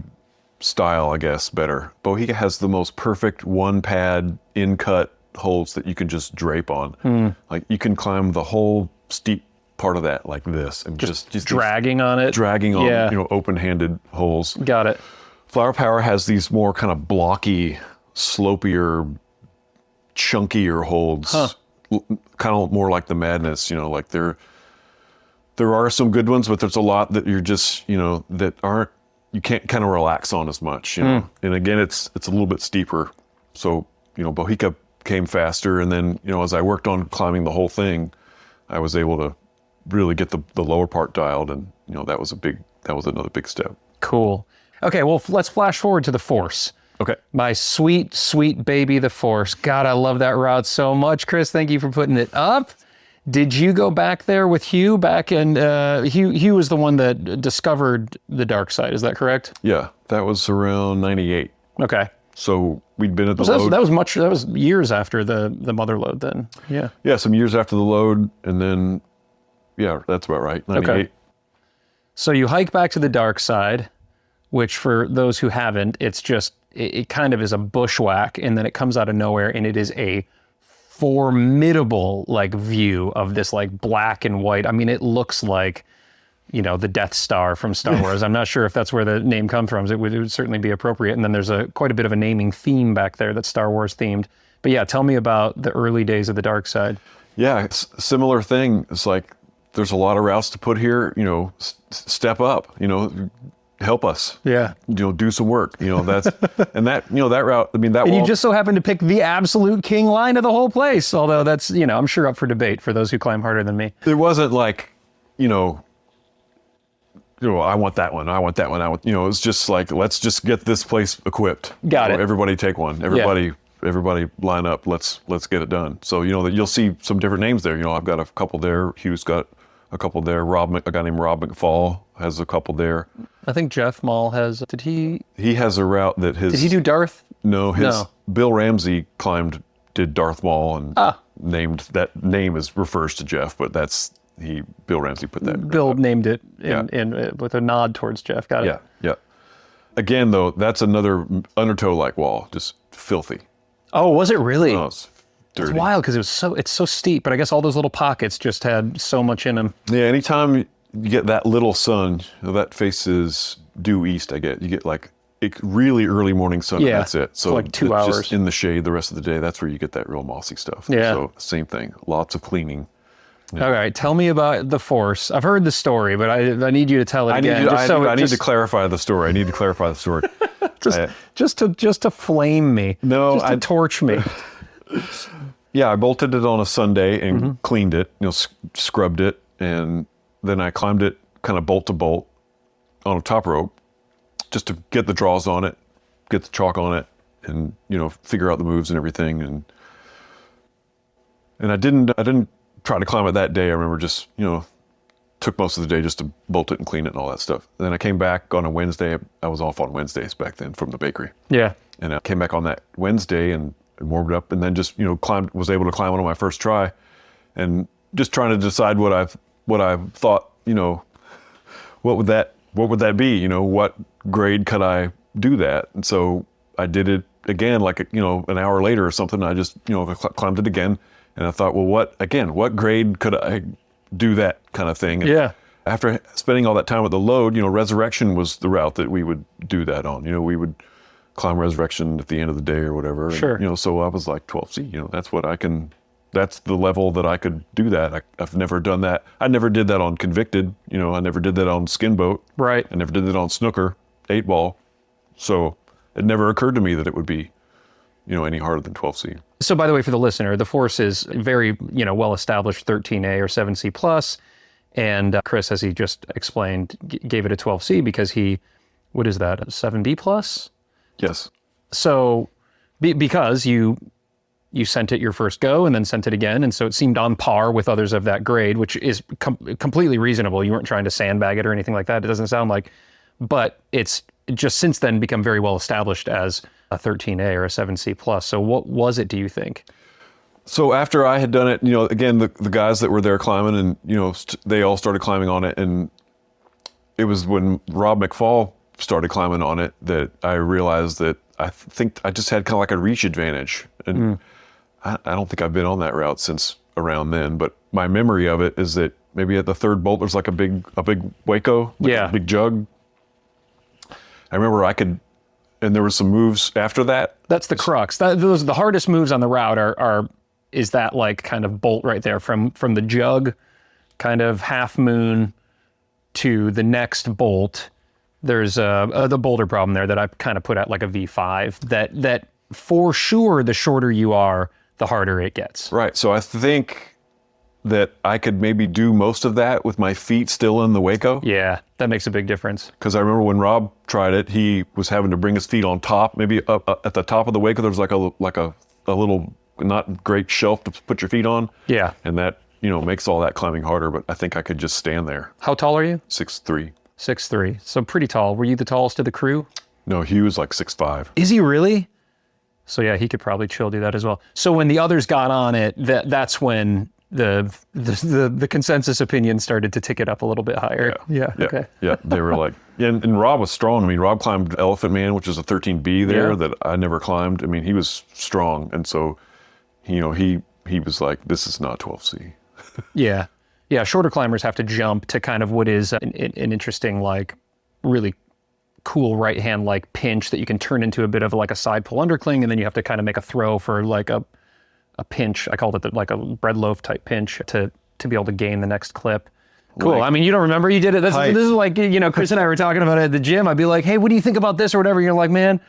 style, I guess, better. Bohica has the most perfect one pad in cut holds that you can just drape on. Like you can climb the whole steep part of that like this, and just
dragging on it,
open-handed holes.
Got it.
Flour Power has these more kind of blocky, slopier, chunkier holds. Kind of more like the Madness, like there are some good ones, but there's a lot that you're just, that you can't kind of relax on as much, And again, it's a little bit steeper. So, Bohica came faster. And then, as I worked on climbing the whole thing, I was able to really get the lower part dialed. And, that was another big step.
Cool. Okay. Well, let's flash forward to the Force.
Okay.
My sweet, sweet baby, the Force. God, I love that route so much. Chris, thank you for putting it up. Did you go back there with Hugh Hugh was the one that discovered the dark side, is that correct?
Yeah, that was around 98.
Okay.
So we'd been at the load.
That was years after the Motherlode then. Yeah.
Yeah, some years after the load, and then, that's about right, 98.
Okay. So you hike back to the dark side, which for those who haven't, it's just, it kind of is a bushwhack, and then it comes out of nowhere, and it is a formidable view of this black and white. I mean, it looks like, the Death Star from Star Wars. I'm not sure if that's where the name comes from. It would certainly be appropriate. And then there's quite a bit of a naming theme back there that's Star Wars themed. But yeah, tell me about the early days of the dark side.
Yeah, it's a similar thing. It's like, there's a lot of routes to put here, step up, help us.
Yeah.
Do some work. That's and that route. I mean,
you just so happen to pick the absolute king line of the whole place. Although that's I'm sure up for debate for those who climb harder than me.
It wasn't like I want that one. I want that one. It was just like, let's just get this place equipped.
Got it.
Everybody take one. Everybody line up. Let's get it done. So that you'll see some different names there. I've got a couple there. Hugh's got a couple there. A guy named Rob McFall has a couple there.
I think Jeff Mall has. Did he?
He has a route that his.
Did he do Darth?
No, Bill Ramsey did Darth Maul and named that name refers to Jeff, but Bill Ramsey put that.
Bill named it in with a nod towards Jeff. Got it.
Yeah. Again, though, that's another Undertow-like wall, just filthy.
Oh, was it really?
Oh, it's dirty.
It's wild because it's so steep, but I guess all those little pockets just had so much in them.
Yeah, anytime you get that little sun, that faces due east, you get really early morning sun, and that's it. So
like 2 hours.
Just in the shade the rest of the day, that's where you get that real mossy stuff.
Yeah.
So same thing, lots of cleaning.
Yeah. All right, tell me about the Force. I've heard the story, but I need you to tell it again.
I need to clarify the story.
just to flame me.
No,
just to torch me.
Yeah, I bolted it on a Sunday and cleaned it, scrubbed it, and then I climbed it kind of bolt to bolt on a top rope just to get the draws on it, get the chalk on it, and figure out the moves and everything. And I didn't try to climb it that day. I remember just took most of the day just to bolt it and clean it and all that stuff. And then I came back on a Wednesday. I was off on Wednesdays back then from the bakery.
Yeah.
And I came back on that Wednesday and warmed up, and then just was able to climb it on my first try, and just trying to decide what I thought what would that be, what grade could I do that. And so I did it again, like, an hour later or something. I just, climbed it again. And I thought, well, what grade could I do that kind of thing? And
Yeah.
after spending all that time with the load, Resurrection was the route that we would do that on. We would climb Resurrection at the end of the day or whatever.
Sure.
And, so I was like 12C, that's what I can, that's the level that I could do that. I've never done that. I never did that on Convicted. I never did that on Skin Boat.
Right.
I never did that on Snooker, 8-ball. So it never occurred to me that it would be, any harder than 12C.
So by the way, for the listener, the Force is very, well-established 13A or 7C plus. And Chris, as he just explained, gave it a 12C because what is that, a 7D plus?
Yes.
So because you sent it your first go and then sent it again. And so it seemed on par with others of that grade, which is completely reasonable. You weren't trying to sandbag it or anything like that. It doesn't sound like, but it's just since then become very well established as a 13A or a 7C plus. So what was it, do you think?
So after I had done it, again, the guys that were there climbing and, they all started climbing on it. And it was when Rob McFall started climbing on it that I realized that I think I just had kind of like a reach advantage. And I don't think I've been on that route since around then, but my memory of it is that maybe at the third bolt, there's like a big Waco, a big jug. I remember and there were some moves after that.
That's the crux. Those are the hardest moves on the route is that like kind of bolt right there from the jug, kind of half moon to the next bolt. There's the boulder problem there that I kind of put at like a V5 that for sure, the shorter you are, the harder it gets.
Right. So I think that I could maybe do most of that with my feet still in the Waco.
Yeah, that makes a big difference.
Because I remember when Rob tried it, he was having to bring his feet on top. Maybe up at the top of the Waco, there was like a little not great shelf to put your feet on.
Yeah.
And that, makes all that climbing harder. But I think I could just stand there.
How tall are you?
6'3".
6'3". So pretty tall. Were you the tallest of the crew?
No, he was like 6'5".
Is he really? So yeah, he could probably chill do that as well. So when the others got on it, that's when the consensus opinion started to tick it up a little bit higher. Yeah. Okay.
Yeah. They were like, and Rob was strong. I mean, Rob climbed Elephant Man, which is a 13B there that I never climbed. I mean, he was strong. And so, he was like, this is not 12C.
Yeah. Yeah. Shorter climbers have to jump to kind of what is an interesting, like really cool right hand like pinch that you can turn into a bit of like a side pull undercling, and then you have to kind of make a throw for like a pinch. I called it like a bread loaf type pinch to be able to gain the next clip. Cool.
Like,
I mean, you don't remember you did it. This is like, Chris and I were talking about it at the gym. I'd be like, hey, what do you think about this or whatever? You're like, man,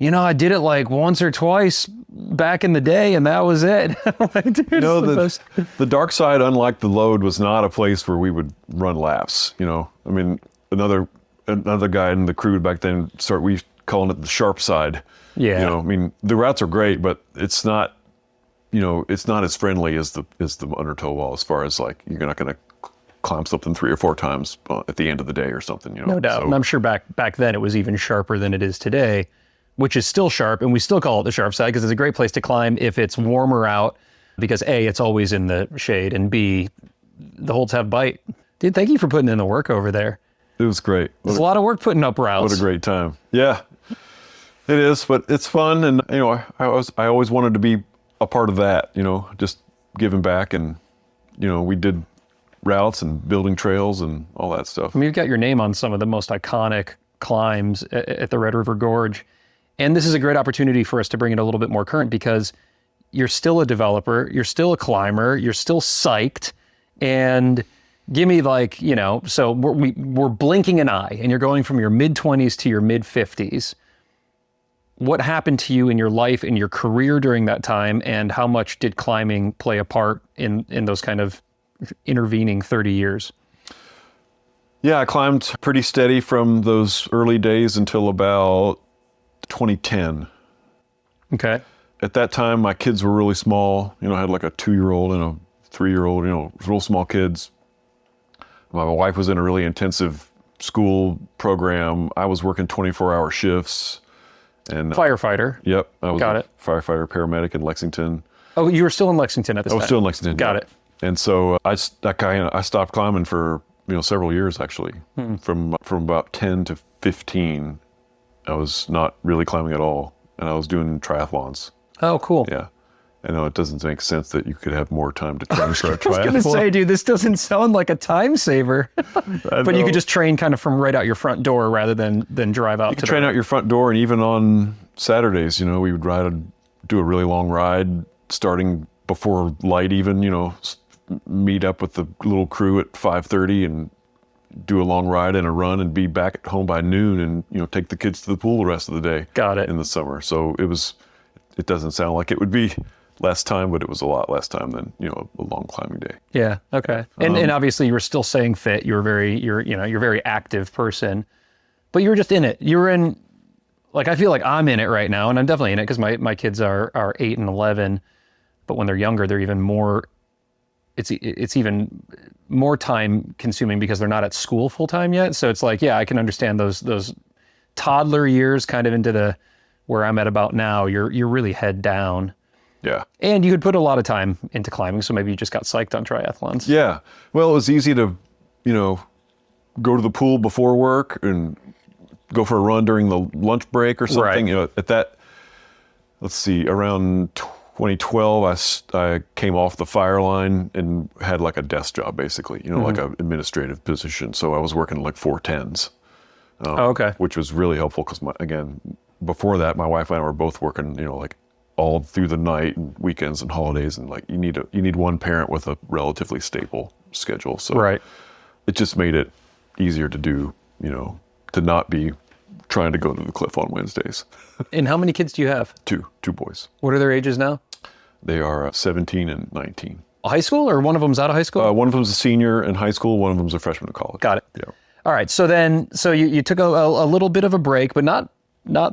I did it like once or twice back in the day and that was it. Like, dude,
the dark side, unlike the load, was not a place where we would run laps. I mean, another guy in the crew back then we calling it the sharp side.
Yeah.
I mean, the routes are great, but it's not, it's not as friendly as the Undertow wall, as far as like, you're not going to climb something 3 or 4 times at the end of the day or something,
No doubt. So, and I'm sure back then it was even sharper than it is today, which is still sharp. And we still call it the sharp side because it's a great place to climb if it's warmer out, because A, it's always in the shade, and B, the holds have bite. Dude, thank you for putting in the work over there.
It was great.
There's a lot of work putting up routes.
What a great time. Yeah, it is, but it's fun. And, I always wanted to be a part of that, just giving back. And, we did routes and building trails and all that stuff.
I mean, you've got your name on some of the most iconic climbs at the Red River Gorge. And this is a great opportunity for us to bring it a little bit more current, because you're still a developer, you're still a climber, you're still psyched. And give me like, so we're blinking an eye and you're going from your mid-20s to your mid-50s. What happened to you in your life, in your career during that time, and how much did climbing play a part in those kind of intervening 30 years?
Yeah, I climbed pretty steady from those early days until about 2010.
Okay.
At that time, my kids were really small. I had like a 2-year-old and a 3-year-old, real small kids. My wife was in a really intensive school program. I was working 24-hour shifts. And
firefighter.
Yep. I was
Got
a
it.
firefighter, paramedic in Lexington.
Oh, you were still in Lexington at this time?
I was still in Lexington.
Got
yeah.
it.
And so I stopped climbing for, several years actually. From about 10 to 15. I was not really climbing at all, and I was doing triathlons.
Oh, cool.
Yeah. I know it doesn't make sense that you could have more time to train for a triathlon.
I was going to say, dude, this doesn't sound like a time saver. But you could just train kind of from right out your front door rather than drive out.
You could train out your front door, and even on Saturdays, we would do a really long ride, starting before light even, meet up with the little crew at 5:30 and do a long ride and a run and be back at home by noon and, take the kids to the pool the rest of the day.
Got it.
In the summer. So it doesn't sound like it would be less time, but it was a lot less time than, a long climbing day.
Yeah. Okay. And obviously you were still staying fit. You're a very active person, but you were just in it. You were in, like, I feel like I'm in it right now, and I'm definitely in it because my kids are 8 and 11, but when they're younger, they're even more, it's even more time consuming because they're not at school full time yet. So it's like, yeah, I can understand those toddler years kind of into where I'm at about now. You're really head down.
Yeah.
And you could put a lot of time into climbing, so maybe you just got psyched on triathlons.
Yeah. Well, it was easy to, go to the pool before work and go for a run during the lunch break or something.
Right.
At that, let's see, around 2012, I came off the fire line and had like a desk job, basically, like an administrative position. So I was working like 410s.
Okay.
Which was really helpful because, again, before that, my wife and I were both working, like all through the night and weekends and holidays, and like you need one parent with a relatively stable schedule. So
right.
It just made it easier to do, to not be trying to go to the cliff on Wednesdays.
And how many kids do you have?
Two boys.
What are their ages now?
They are 17 and 19.
High school, or one of them's out of high school?
One of them's a senior in high school. One of them's a freshman in college.
Got it.
Yeah.
All right. So you took a little bit of a break, but not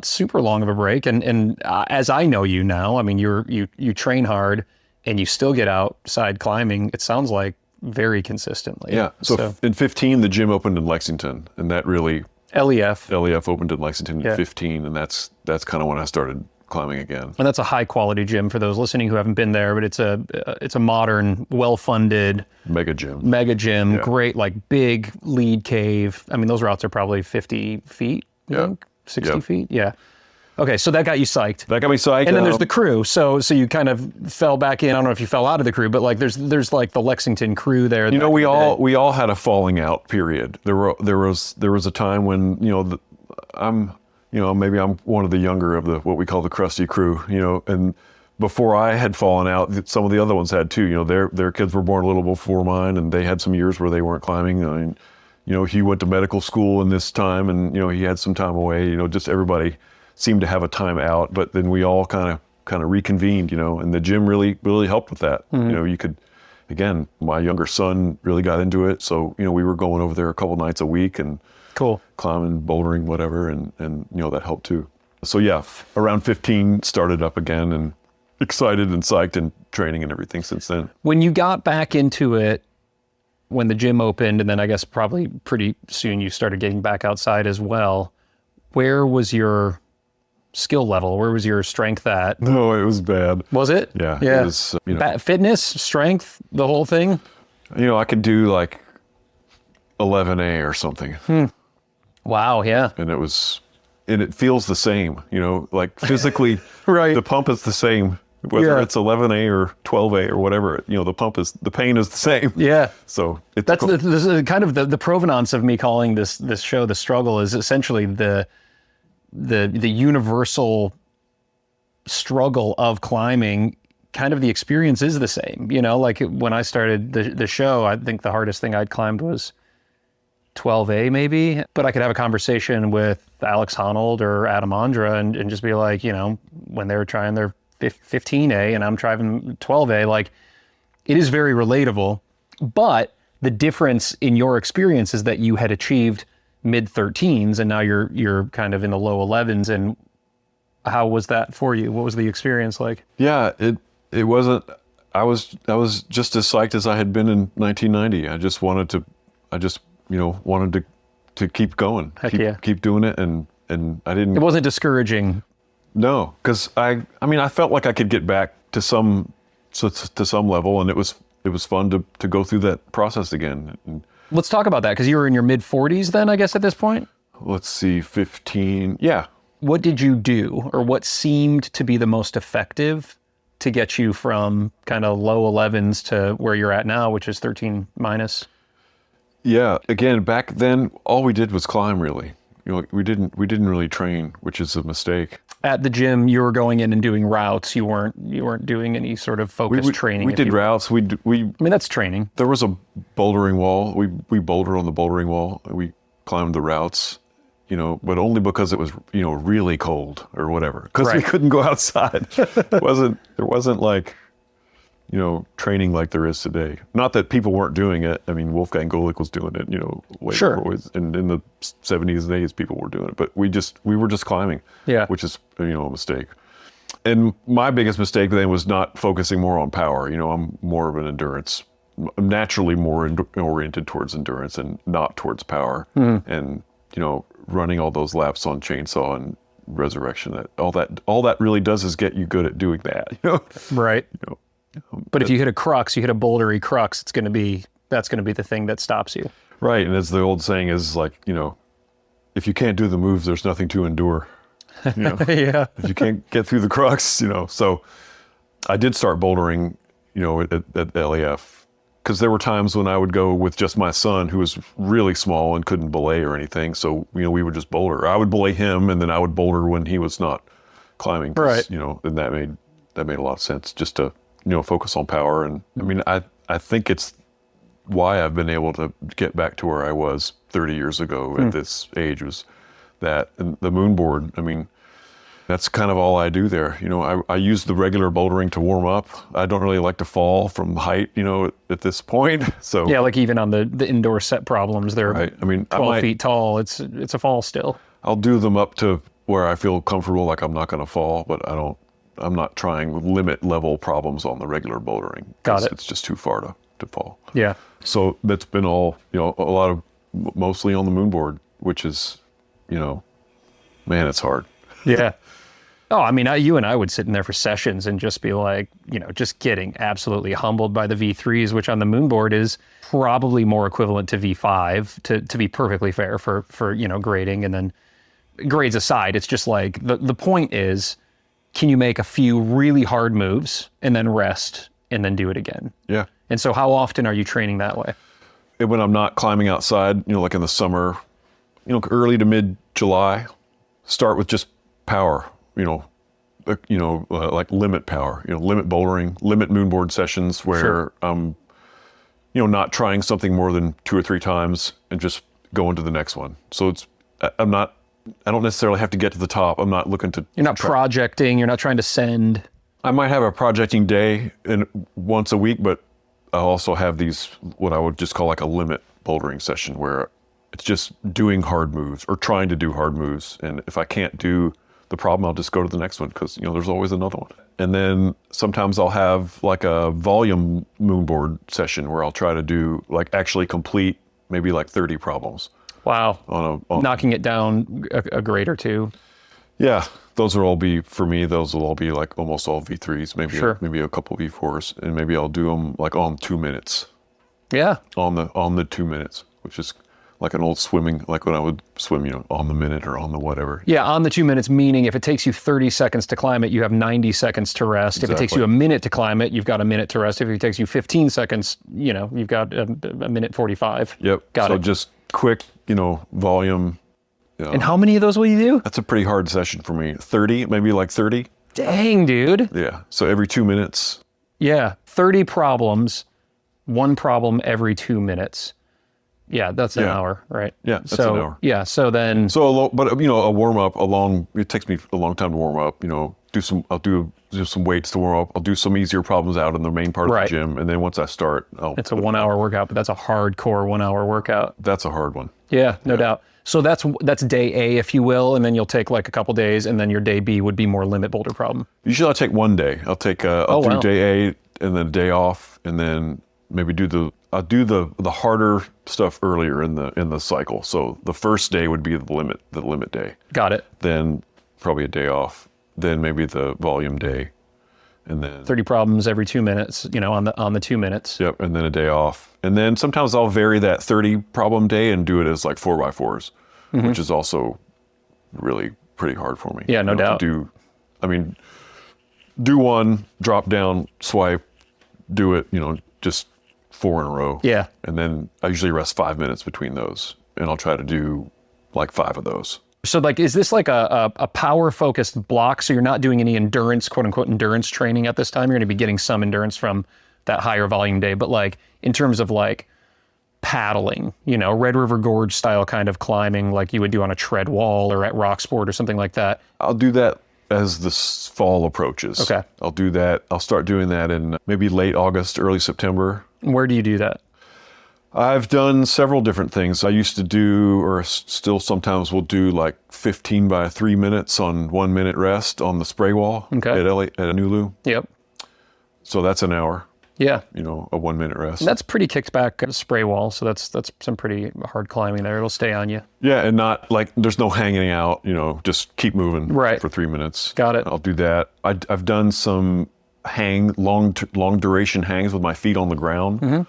super long of a break. And as I know you now, I mean, you train hard and you still get outside climbing. It sounds like very consistently.
Yeah. So in 15, the gym opened in Lexington, and that really
LEF
opened in Lexington in 15, and that's kind of when I started climbing again.
And that's a high quality gym for those listening who haven't been there, but it's a modern, well-funded
mega gym.
Yeah. Great, like big lead cave. I mean, those routes are probably 50 feet, I think? 60 feet? Yeah. Okay, so that got you psyched.
That got me psyched.
And then there's the crew. So you kind of fell back in. I don't know if you fell out of the crew, but like there's like the Lexington crew there.
We all had a falling out period. There was a time when, maybe I'm one of the younger of what we call the crusty crew, and before I had fallen out, some of the other ones had too. Their kids were born a little before mine, and they had some years where they weren't climbing. I mean, he went to medical school in this time, and he had some time away. Just everybody seemed to have a time out, but then we all kind of reconvened. And the gym really helped with that.
Mm-hmm.
You could, again, my younger son really got into it, so we were going over there a couple nights a week and
cool
climbing, bouldering, whatever, and that helped too. So yeah, around 15 started up again, and excited and psyched and training and everything since then.
When you got back into it, when the gym opened, and then I guess probably pretty soon you started getting back outside as well, where was your skill level? Where was your strength at?
No, it was bad.
Was it?
Yeah.
Yeah.
It was,
fitness, strength, the whole thing?
I could do like 11A or something.
Wow, yeah.
And it feels the same, like physically,
right.
The pump is the same, whether it's 11A or 12A or whatever, the pain is the same.
Yeah.
So
that's the kind of the provenance of me calling this show The Struggle is essentially the universal struggle of climbing. Kind of the experience is the same, like when I started the show, I think the hardest thing I'd climbed was 12A maybe, but I could have a conversation with Alex Honnold or Adam Andra and just be like, when they were trying their 15A and I'm trying 12A, like it is very relatable, but the difference in your experience is that you had achieved mid 13s and now you're kind of in the low 11s. And how was that for you? What was the experience like?
Yeah, it wasn't, I was just as psyched as I had been in 1990. I just wanted to keep going, keep doing it. And I didn't,
it wasn't discouraging.
No, because I felt like I could get back to some level, and it was fun to go through that process again. And
let's talk about that, because you were in your mid 40s then, I guess, at this point.
Let's see, 15. Yeah.
what did you do, or what seemed to be the most effective to get you from kind of low 11s to where you're at now, which is 13 minus?
Yeah. Again, back then, all we did was climb, really. We didn't really train, which is a mistake.
At the gym, you were going in and doing routes. You weren't doing any sort of focused training.
We did routes. I mean,
that's training.
There was a bouldering wall. We bouldered on the bouldering wall. We climbed the routes, but only because it was, really cold or whatever. Because we couldn't go outside. There wasn't like, training like there is today. Not that people weren't doing it. I mean, Wolfgang Golik was doing it, way before. And in the 70s and 80s, people were doing it. But we were just climbing, which is, a mistake. And my biggest mistake then was not focusing more on power. I'm more of an endurance. I'm naturally more oriented towards endurance and not towards power. And, running all those laps on chainsaw and resurrection, all that really does is get you good at doing that,
Right. But if you hit a crux, you hit a bouldery crux, that's going to be the thing that stops you.
Right. And as the old saying is, like, if you can't do the moves, there's nothing to endure.
Yeah.
If you can't get through the crux, so I did start bouldering, at LAF, because there were times when I would go with just my son, who was really small and couldn't belay or anything. So, we would just boulder. I would belay him, and then I would boulder when he was not climbing.
Right.
And that made a lot of sense, just to, focus on power. And I mean, I think it's why I've been able to get back to where I was 30 years ago at this age, was that. And the Moonboard, I mean, that's kind of all I do there. I use the regular bouldering to warm up. I don't really like to fall from height, at this point. So
yeah, like even on the indoor set problems, they're
right. I mean,
12 feet tall. It's a fall still.
I'll do them up to where I feel comfortable, like I'm not going to fall, but I'm not trying limit level problems on the regular bouldering.
Got it.
It's just too far to fall.
Yeah.
So that's been all, a lot of, mostly on the Moonboard, which is, man, it's hard.
Yeah. Oh, I mean, you and I would sit in there for sessions and just be like, just getting absolutely humbled by the V3s, which on the Moonboard is probably more equivalent to V5, to be perfectly fair for grading. And then grades aside, it's just like, the point is, can you make a few really hard moves and then rest and then do it again?
Yeah.
And so how often are you training that way?
When I'm not climbing outside, like in the summer, early to mid-July, start with just power, like limit power, limit bouldering, limit Moonboard sessions where I'm, not trying something more than 2 or 3 times and just going to the next one. So I don't necessarily have to get to the top. I'm not looking to...
You're not projecting. You're not trying to send...
I might have a projecting day once a week, but I also have these, what I would just call like a limit bouldering session, where it's just doing hard moves or trying to do hard moves. And if I can't do the problem, I'll just go to the next one, because, there's always another one. And then sometimes I'll have like a volume Moonboard session where I'll try to do, like, actually complete maybe like 30 problems.
Wow. Knocking it down a grade or two.
Yeah, those will all be like almost all V3s, maybe a couple V4s, and maybe I'll do them like on 2 minutes.
Yeah.
On the 2 minutes, which is like an old swimming, like when I would swim, on the minute or on the whatever.
Yeah, on the 2 minutes, meaning if it takes you 30 seconds to climb it, you have 90 seconds to rest. Exactly. If it takes you a minute to climb it, you've got a minute to rest. If it takes you 15 seconds, you've got a minute 45.
Yep.
Got it.
So just quick, volume.
And how many of those will you do?
That's a pretty hard session for me. 30, maybe like 30.
Dang, dude.
Yeah. So every 2 minutes.
Yeah. 30 problems, 1 problem every 2 minutes. Yeah, that's an hour, right?
Yeah, that's an hour.
Yeah, so then...
a warm up, it takes me a long time to warm up, I'll do some weights to warm up. I'll do some easier problems out in the main part of the gym. And then once I start,
it's a 1 hour workout, but that's a hardcore 1 hour workout.
That's a hard one.
Yeah, no doubt. So that's day A, if you will, and then you'll take like a couple days, and then your day B would be more limit boulder problem.
Usually I'll take one day. I'll take, I'll do day A and then a day off, and then maybe I'll do the harder stuff earlier in the cycle. So the first day would be the limit day.
Got it.
Then probably a day off. Then maybe the volume day, and then
30 problems every 2 minutes, on the 2 minutes.
Yep, and then a day off. And then sometimes I'll vary that 30 problem day and do it as like 4x4s, which is also really pretty hard for me.
Yeah, no doubt.
Do one, drop down, swipe, do it, just 4 in a row.
Yeah.
And then I usually rest 5 minutes between those, and I'll try to do like 5 of those.
So like, is this like a power focused block? So you're not doing any endurance, quote unquote, endurance training at this time. You're going to be getting some endurance from that higher volume day, but like in terms of like paddling, Red River Gorge style kind of climbing, like you would do on a tread wall or at Rock Sport or something like that.
I'll do that as the fall approaches.
Okay.
I'll do that. I'll start doing that in maybe late August, early September.
Where do you do that?
I've done several different things. I used to do, or still sometimes will do, like 15 by 3 minutes on 1 minute rest on the spray wall at Nulu.
Yep.
So that's an hour.
Yeah.
A 1 minute rest.
That's pretty kicked back spray wall. So that's some pretty hard climbing there. It'll stay on you.
Yeah. And not like, there's no hanging out, just keep moving for 3 minutes.
Got it.
I'll do that. I've done some long duration hangs with my feet on the ground. Mm-hmm.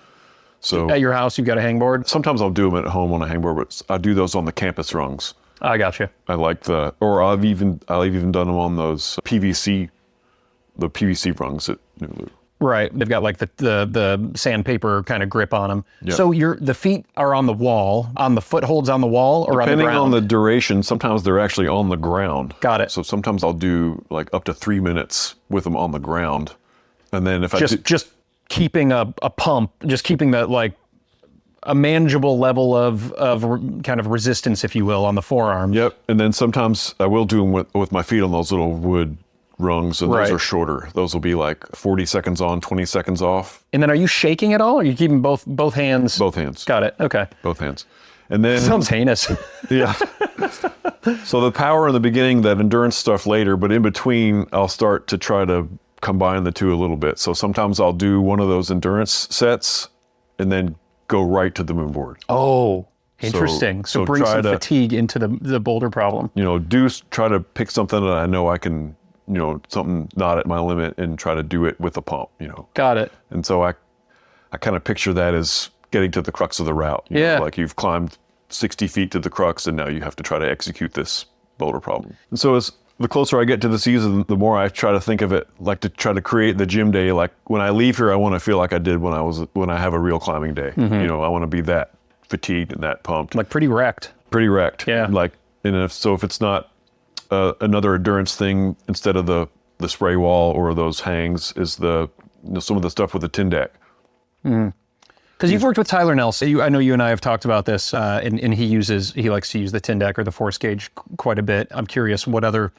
So
at your house, you've got a hangboard?
Sometimes I'll do them at home on a hangboard, but I do those on the campus rungs.
I gotcha.
I like I've even done them on those PVC rungs at Nulu.
Right. They've got like the sandpaper kind of grip on them.
Yep.
So the feet are on the wall, on the footholds on the wall, or on the ground?
Depending on the duration, sometimes they're actually on the ground.
Got it.
So sometimes I'll do like up to 3 minutes with them on the ground. And then if
just keeping a pump, just keeping that like a manageable level of kind of resistance, if you will, on the forearm.
Yep. And then sometimes I will do them with my feet on those little wood rungs, and those are shorter. Those will be like 40 seconds on, 20 seconds off.
And then are you shaking at all? Or are you keeping both hands?
Both hands.
Got it. Okay.
Both hands. And then
sounds heinous.
Yeah. So the power in the beginning, that endurance stuff later, but in between, I'll start to try to combine the two a little bit. So sometimes I'll do one of those endurance sets and then go right to the Moonboard.
Oh, interesting. So bring some fatigue into the boulder problem.
Try to pick something that I know I can, something not at my limit, and try to do it with a pump,
Got it.
And so I kind of picture that as getting to the crux of the route. Like you've climbed 60 feet to the crux, and now you have to try to execute this boulder problem. And so as the closer I get to the season, the more I try to think of it, like to try to create the gym day. Like when I leave here, I want to feel like I did when I have a real climbing day. Mm-hmm. I want to be that fatigued and that pumped.
Like pretty wrecked.
Pretty wrecked.
Yeah.
Like, and if it's not another endurance thing, instead of the spray wall or those hangs, is some of the stuff with the tin deck.
Mm. Because you've worked with Tyler Nelson. I know you and I have talked about this, and he likes to use the tin deck or the force gauge quite a bit. I'm curious what other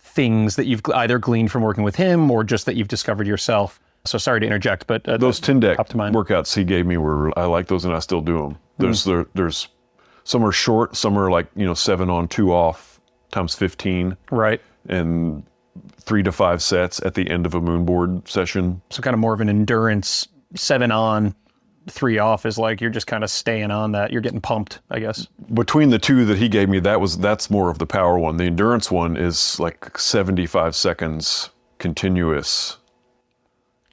things that you've either gleaned from working with him or just that you've discovered yourself. So sorry to interject, but
those tin deck workouts he gave me I like those, and I still do them. There's some are short, some are like 7 on 2 off times 15,
right?
And 3 to 5 sets at the end of a Moonboard session.
So kind of more of an endurance 7 on 3 off is like you're just kind of staying on that. You're getting pumped, I guess.
Between the two that he gave me, that's more of the power one. The endurance one is like 75 seconds continuous.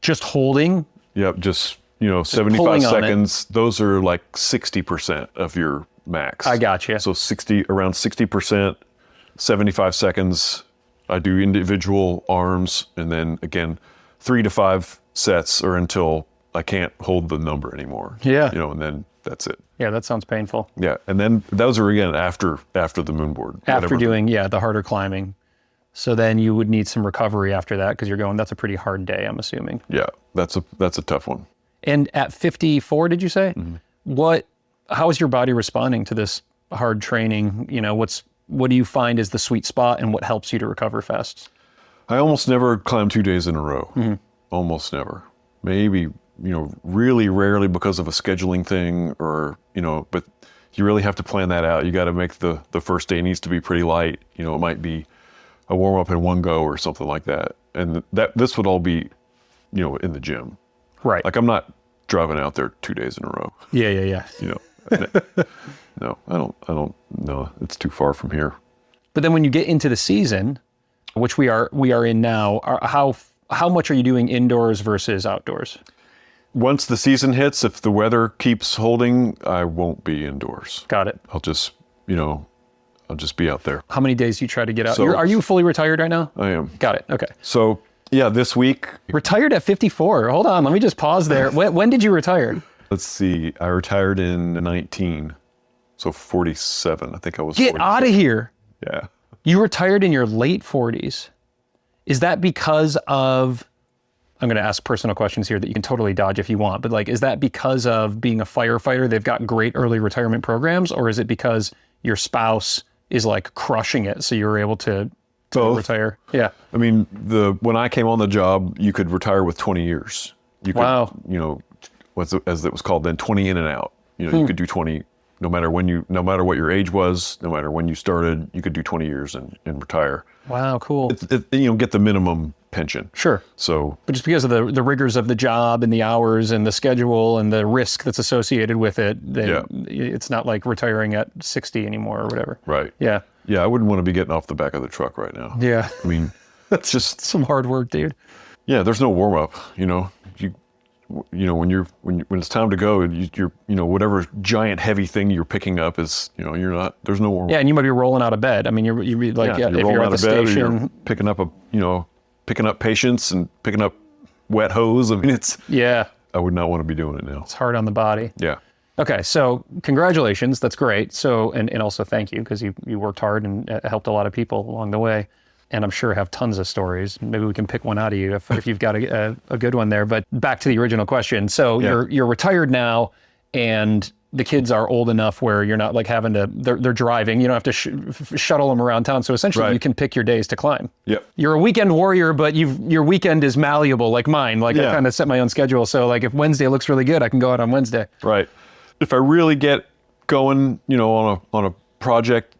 Just holding?
Yep, just 75 seconds. Those are like 60% of your max.
I gotcha.
So around 60%, 75 seconds. I do individual arms, and then again, 3 to 5 sets or until I can't hold the number anymore.
Yeah.
And then that's it.
Yeah, that sounds painful.
Yeah. And then those are again after the Moonboard.
After doing, the harder climbing. So then you would need some recovery after that, because that's a pretty hard day, I'm assuming.
Yeah, that's a tough one.
And at 54, did you say?
Mm-hmm.
How is your body responding to this hard training? What do you find is the sweet spot, and what helps you to recover fast?
I almost never climb 2 days in a row. Mm-hmm. Almost never. Maybe really rarely because of a scheduling thing, or, but you really have to plan that out. You got to make the first day needs to be pretty light. It might be a warm up in one go or something like that. And this would all be, in the gym.
Right.
Like I'm not driving out there 2 days in a row.
Yeah.
No, I don't know. It's too far from here.
But then when you get into the season, which we are in now, how much are you doing indoors versus outdoors?
Once the season hits, if the weather keeps holding, I won't be indoors.
Got it.
I'll just, I'll just be out there.
How many days do you try to get out?
So-
Are you fully retired right now?
I am.
Got it. Okay.
So yeah, this week,
Retired at 54. Hold on. Let me just pause there. When did you retire?
let's see, I retired in 19, so 47. I think I was
Get
47.
out of here.
Yeah.
You retired in your late 40s. Is that because of, I'm going to ask personal questions here that you can totally dodge if you want, but like, is that because of being a firefighter, they've got great early retirement programs, or is it because your spouse is like crushing it, so you were able to
Both.
retire? Yeah.
I mean, when I came on the job, you could retire with 20 years. You could,
Wow.
you know, as it was called then, 20 in and out. You know, you could do 20, no matter what your age was, no matter when you started, you could do 20 years and retire.
Wow, cool.
You know, get the minimum pension.
Sure.
So
But just because of the rigors of the job and the hours and the schedule and the risk that's associated with it, it's not like retiring at 60 anymore or whatever.
right.
Yeah.
Yeah, I wouldn't want to be getting off the back of the truck right now.
Yeah.
I mean, it's just
Some hard work, dude.
yeah. There's no warm up. You know, you know when it's time to go, you're you know whatever giant heavy thing you're picking up is there's no warm up.
Yeah, and you might be rolling out of bed. I mean, you're like
You're
if
rolling
you're
out
at the
of bed, or
station.
you're picking up patients and picking up wet hose. I mean,
Yeah,
I would not want to be doing it now.
it's hard on the body.
Yeah.
Okay, so congratulations. That's great. So, and also thank you, because you worked hard and helped a lot of people along the way. And I'm sure have tons of stories. Maybe we can pick one out of you if you've got a good one there. But back to the original question. So you're retired now, and the kids are old enough where you're not like having to, they're driving. You don't have to shuttle them around town. So essentially you can pick your days to climb.
Yep.
You're a weekend warrior, but your weekend is malleable like mine. Like I kind of set my own schedule. So like if Wednesday looks really good, I can go out on Wednesday.
Right. If I really get going, you know, on a project,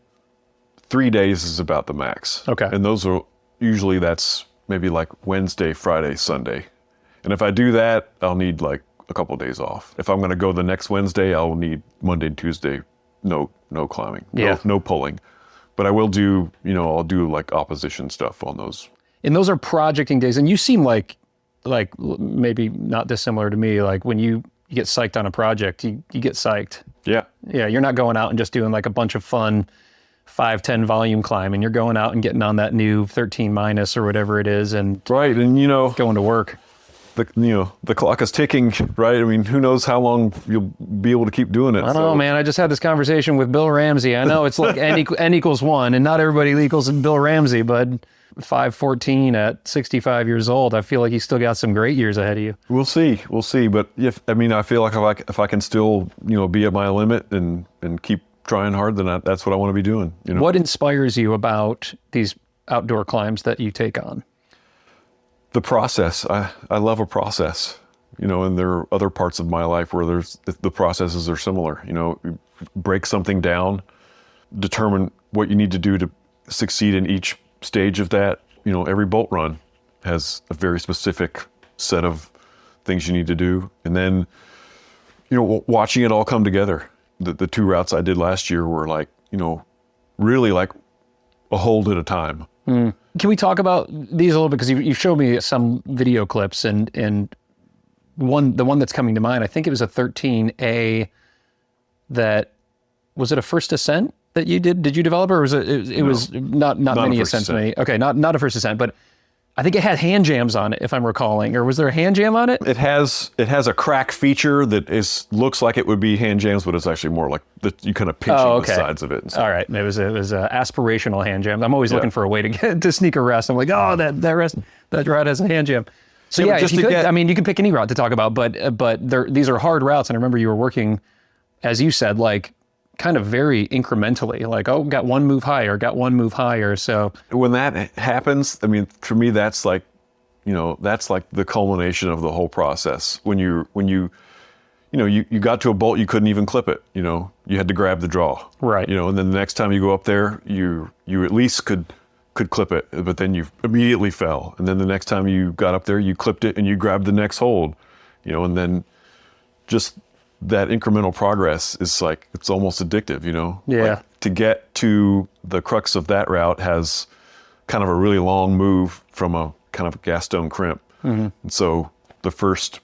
3 days is about the max.
Okay.
And that's maybe like Wednesday, Friday, Sunday. And if I do that, I'll need like a couple of days off. If I'm going to go the next Wednesday, I'll need Monday and Tuesday, no climbing, no pulling. But I will do, I'll do like opposition stuff on those.
And those are projecting days. And you seem like maybe not dissimilar to me. Like when you get psyched on a project, you get psyched.
Yeah.
Yeah. You're not going out and just doing like a bunch of fun 5-10 volume climbing. You're going out and getting on that new 13 minus or whatever it is and
right. And
going to work.
The clock is ticking, right? I mean, who knows how long you'll be able to keep doing it.
I don't know, man. I just had this conversation with Bill Ramsey. I know it's like n equals 1, and not everybody equals Bill Ramsey, but 5'14" at 65 years old, I feel like he's still got some great years ahead of you.
We'll see. But I feel like if I can still, be at my limit and keep trying hard, then that's what I want to be doing.
What inspires you about these outdoor climbs that you take on?
The process. I love a process, and there are other parts of my life where the processes are similar. You break something down, determine what you need to do to succeed in each stage of that. Every bolt run has a very specific set of things you need to do. And then, watching it all come together. The 2 routes I did last year were like, really like a hold at a time.
Mm. Can we talk about these a little bit? Because you've showed me some video clips and the one that's coming to mind, I think it was a 13A was it a first ascent that you did? Did you develop, or was it
No,
was not many ascents many? Okay, not a first ascent, but I think it had hand jams on it, if I'm recalling, or was there a hand jam on it?
It has a crack feature that looks like it would be hand jams, but it's actually more like you kind of pinching the sides of it. And stuff.
All right, it was aspirational hand jams. I'm always looking for a way to sneak a rest. I'm like, oh, that route has a hand jam. So yeah, if you could, you can pick any route to talk about, but these are hard routes, and I remember you were working, as you said, like kind of very incrementally, like, oh, got one move higher. So
when that happens, for me, that's like the culmination of the whole process. When you got to a bolt, you couldn't even clip it. You had to grab the draw.
Right.
And then the next time you go up there, you at least could clip it, but then you immediately fell. And then the next time you got up there, you clipped it and you grabbed the next hold. And then just that incremental progress is like, it's almost addictive,
Yeah.
Like, to get to the crux of that route has kind of a really long move from a kind of gas stone crimp. Mm-hmm. And so the first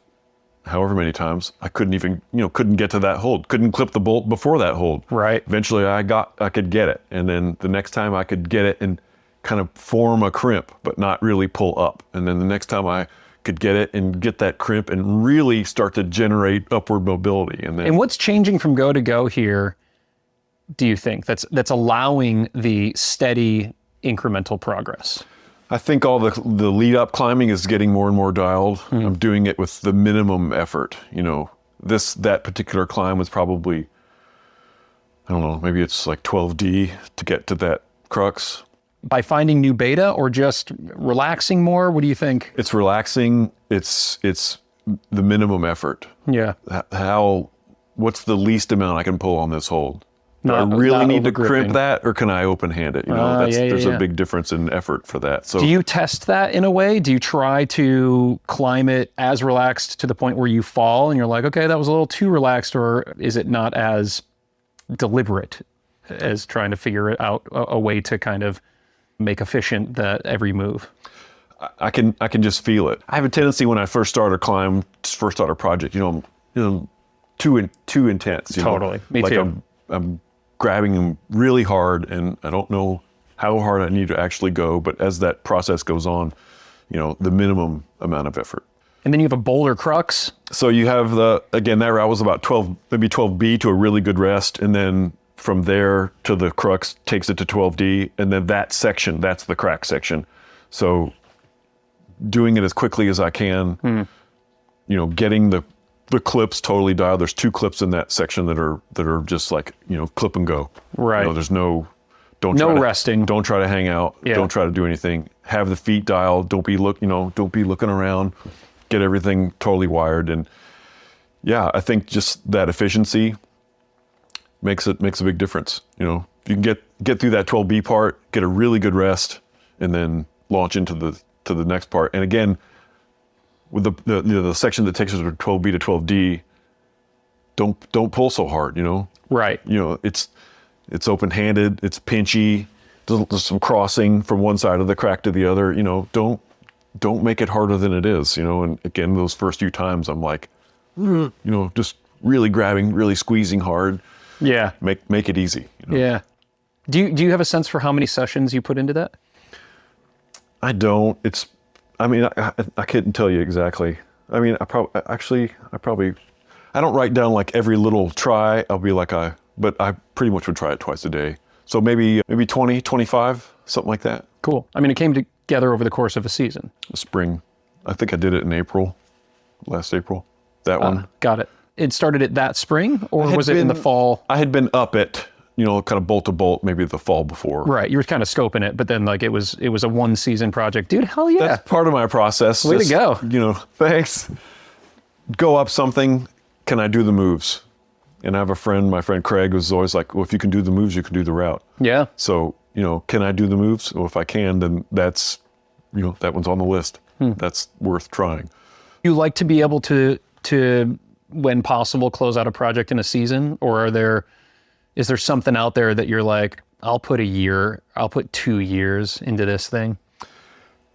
however many times, I couldn't even, couldn't get to that hold, couldn't clip the bolt before that hold.
Right.
Eventually I could get it. And then the next time I could get it and kind of form a crimp, but not really pull up. And then the next time I could get it and get that crimp and really start to generate upward mobility. And
what's changing from go to go here, do you think, that's allowing the steady incremental progress?
I think all the lead up climbing is getting more and more dialed. I'm doing it with the minimum effort. That particular climb was probably, I don't know, maybe it's like 12D to get to that crux.
By finding new beta or just relaxing more? What do you think?
It's relaxing. It's the minimum effort.
Yeah.
What's the least amount I can pull on this hold? Do I
Not
really need to crimp
overgripping.
that, or can I open hand it? There's a big difference in effort for that. So
Do you test that in a way? Do you try to climb it as relaxed to the point where you fall and you're like, okay, that was a little too relaxed, or is it not as deliberate as trying to figure it out a way to kind of make efficient that every move?
I can just feel it. I have a tendency when I first start a climb, first start a project, too intense.
Totally. Me
like
too.
I'm grabbing them really hard, and I don't know how hard I need to actually go. But as that process goes on, the minimum amount of effort.
And then you have a boulder crux.
So you have that route was about 12, maybe 12B to a really good rest, and then from there to the crux takes it to 12D, and then that section, that's the crack section. So doing it as quickly as I can, getting the clips totally dialed. There's 2 clips in that section that are just like, clip and go.
Right.
There's no
resting.
Don't try to hang out.
Yeah.
Don't try to do anything. Have the feet dialed. Don't be looking around. Get everything totally wired. And yeah, I think just that efficiency makes a big difference. You can get through that 12B part, get a really good rest, and then launch into the next part. And again, with the section that takes us from 12B to 12D, don't pull so hard.
Right.
It's open-handed, it's pinchy. There's some crossing from one side of the crack to the other. Don't make it harder than it is. And again, those first few times, I'm like, just really grabbing, really squeezing hard.
Yeah.
Make it easy.
Yeah. Do you have a sense for how many sessions you put into that?
I don't. I couldn't tell you exactly. I don't write down like every little try. I'll be like, but I pretty much would try it twice a day. So maybe 20, 25, something like that.
Cool. It came together over the course of a season.
Spring. I think I did it in last April. That one.
Got it. It started it that spring, or was it in the fall?
I had been up it, kind of bolt to bolt, maybe the fall before.
Right. You were kind of scoping it, but then like it was a 1 season project. Dude, hell yeah.
That's part of my process.
Way to go.
Thanks. Go up something. Can I do the moves? And I have my friend Craig, was always like, well, if you can do the moves, you can do the route.
Yeah.
So, can I do the moves? Well, if I can, then that's, that one's on the list. That's worth trying.
You like to be able to, when possible, close out a project in a season? Or is there something out there that you're like, I'll put 2 years into this thing?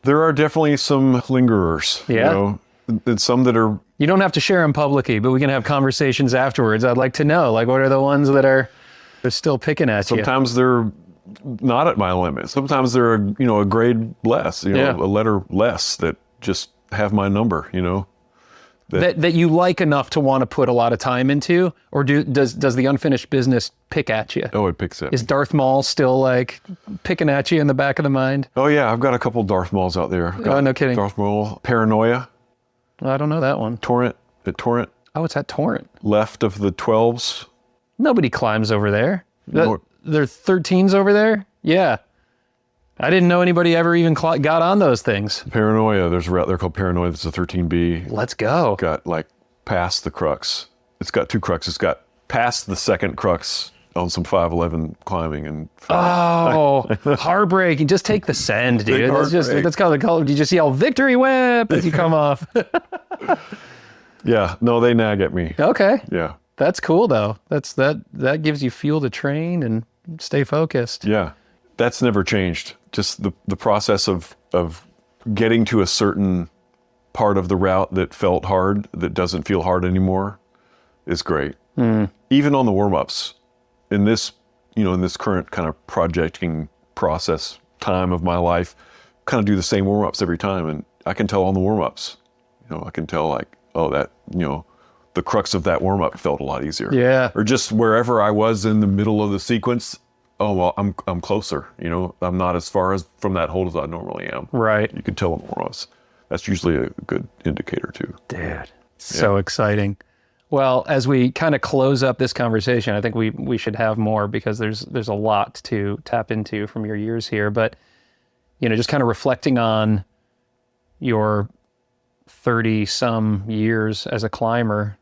There are definitely some lingerers.
Yeah.
And some that are...
You don't have to share them publicly, but we can have conversations afterwards. I'd like to know, like, what are the ones that they're still picking at you?
Sometimes they're not at my limit. Sometimes they're, a grade less, a letter less that just have my number,
That you like enough to want to put a lot of time into, or does the unfinished business pick at you?
Oh, it picks at me.
Is Darth Maul still like picking at you in the back of the mind?
Oh yeah, I've got a couple Darth Mauls out there.
Oh, no kidding.
Darth Maul, Paranoia.
I don't know that one.
Torrent.
Oh, it's at Torrent.
Left of the 12s.
Nobody climbs over there.
No.
There are 13s over there? Yeah. I didn't know anybody ever even got on those things.
Paranoia. There's a route there called Paranoia. That's a 13B.
Let's go.
Got like past the crux. It's got 2 crux. It's got past the second crux on some 511 climbing and.
Oh, heartbreaking. Just take the send, dude. That's called you just yell victory whip as you come off.
Yeah. No, they nag at me.
Okay.
Yeah.
That's cool though. That gives you fuel to train and stay focused.
Yeah. That's never changed. Just the process of getting to a certain part of the route that felt hard, that doesn't feel hard anymore, is great. Even on the warm-ups, in this current kind of projecting process time of my life, kind of do the same warm-ups every time, and I can tell on the warm-ups, I can tell like, oh, that, the crux of that warm-up felt a lot easier.
Yeah.
Or just wherever I was in the middle of the sequence, oh, well, I'm closer, I'm not as far as from that hold as I normally am.
Right.
You can tell on the warm-ups. That's usually a good indicator too.
Dude, so exciting. Well, as we kind of close up this conversation, I think we should have more, because there's a lot to tap into from your years here. But, just kind of reflecting on your 30-some years as a climber,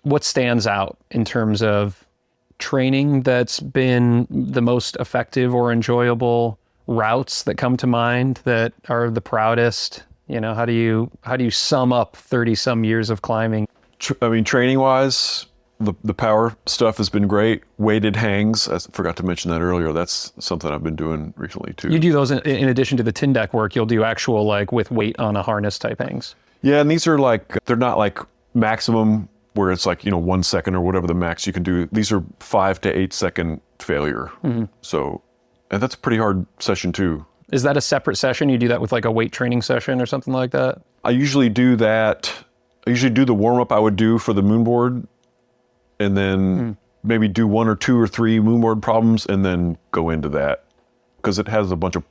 what stands out in terms of training that's been the most effective or enjoyable, routes that come to mind that are the proudest? How do you sum up 30-some years of climbing?
Training wise, the power stuff has been great. Weighted hangs, I forgot to mention that earlier. That's something I've been doing recently too.
You do those in addition to the tin deck work. You'll do actual, like, with weight on a harness type hangs.
Yeah, and these are like, they're not like maximum where it's like, 1 second or whatever the max you can do. These are 5 to 8 second failure. So, and that's a pretty hard session too.
Is that a separate session? You do that with like a weight training session or something like that?
I usually do that. I usually do the warm-up I would do for the Moonboard, and then maybe do 1 or 2 or 3 Moonboard problems, and then go into that, because it has a bunch of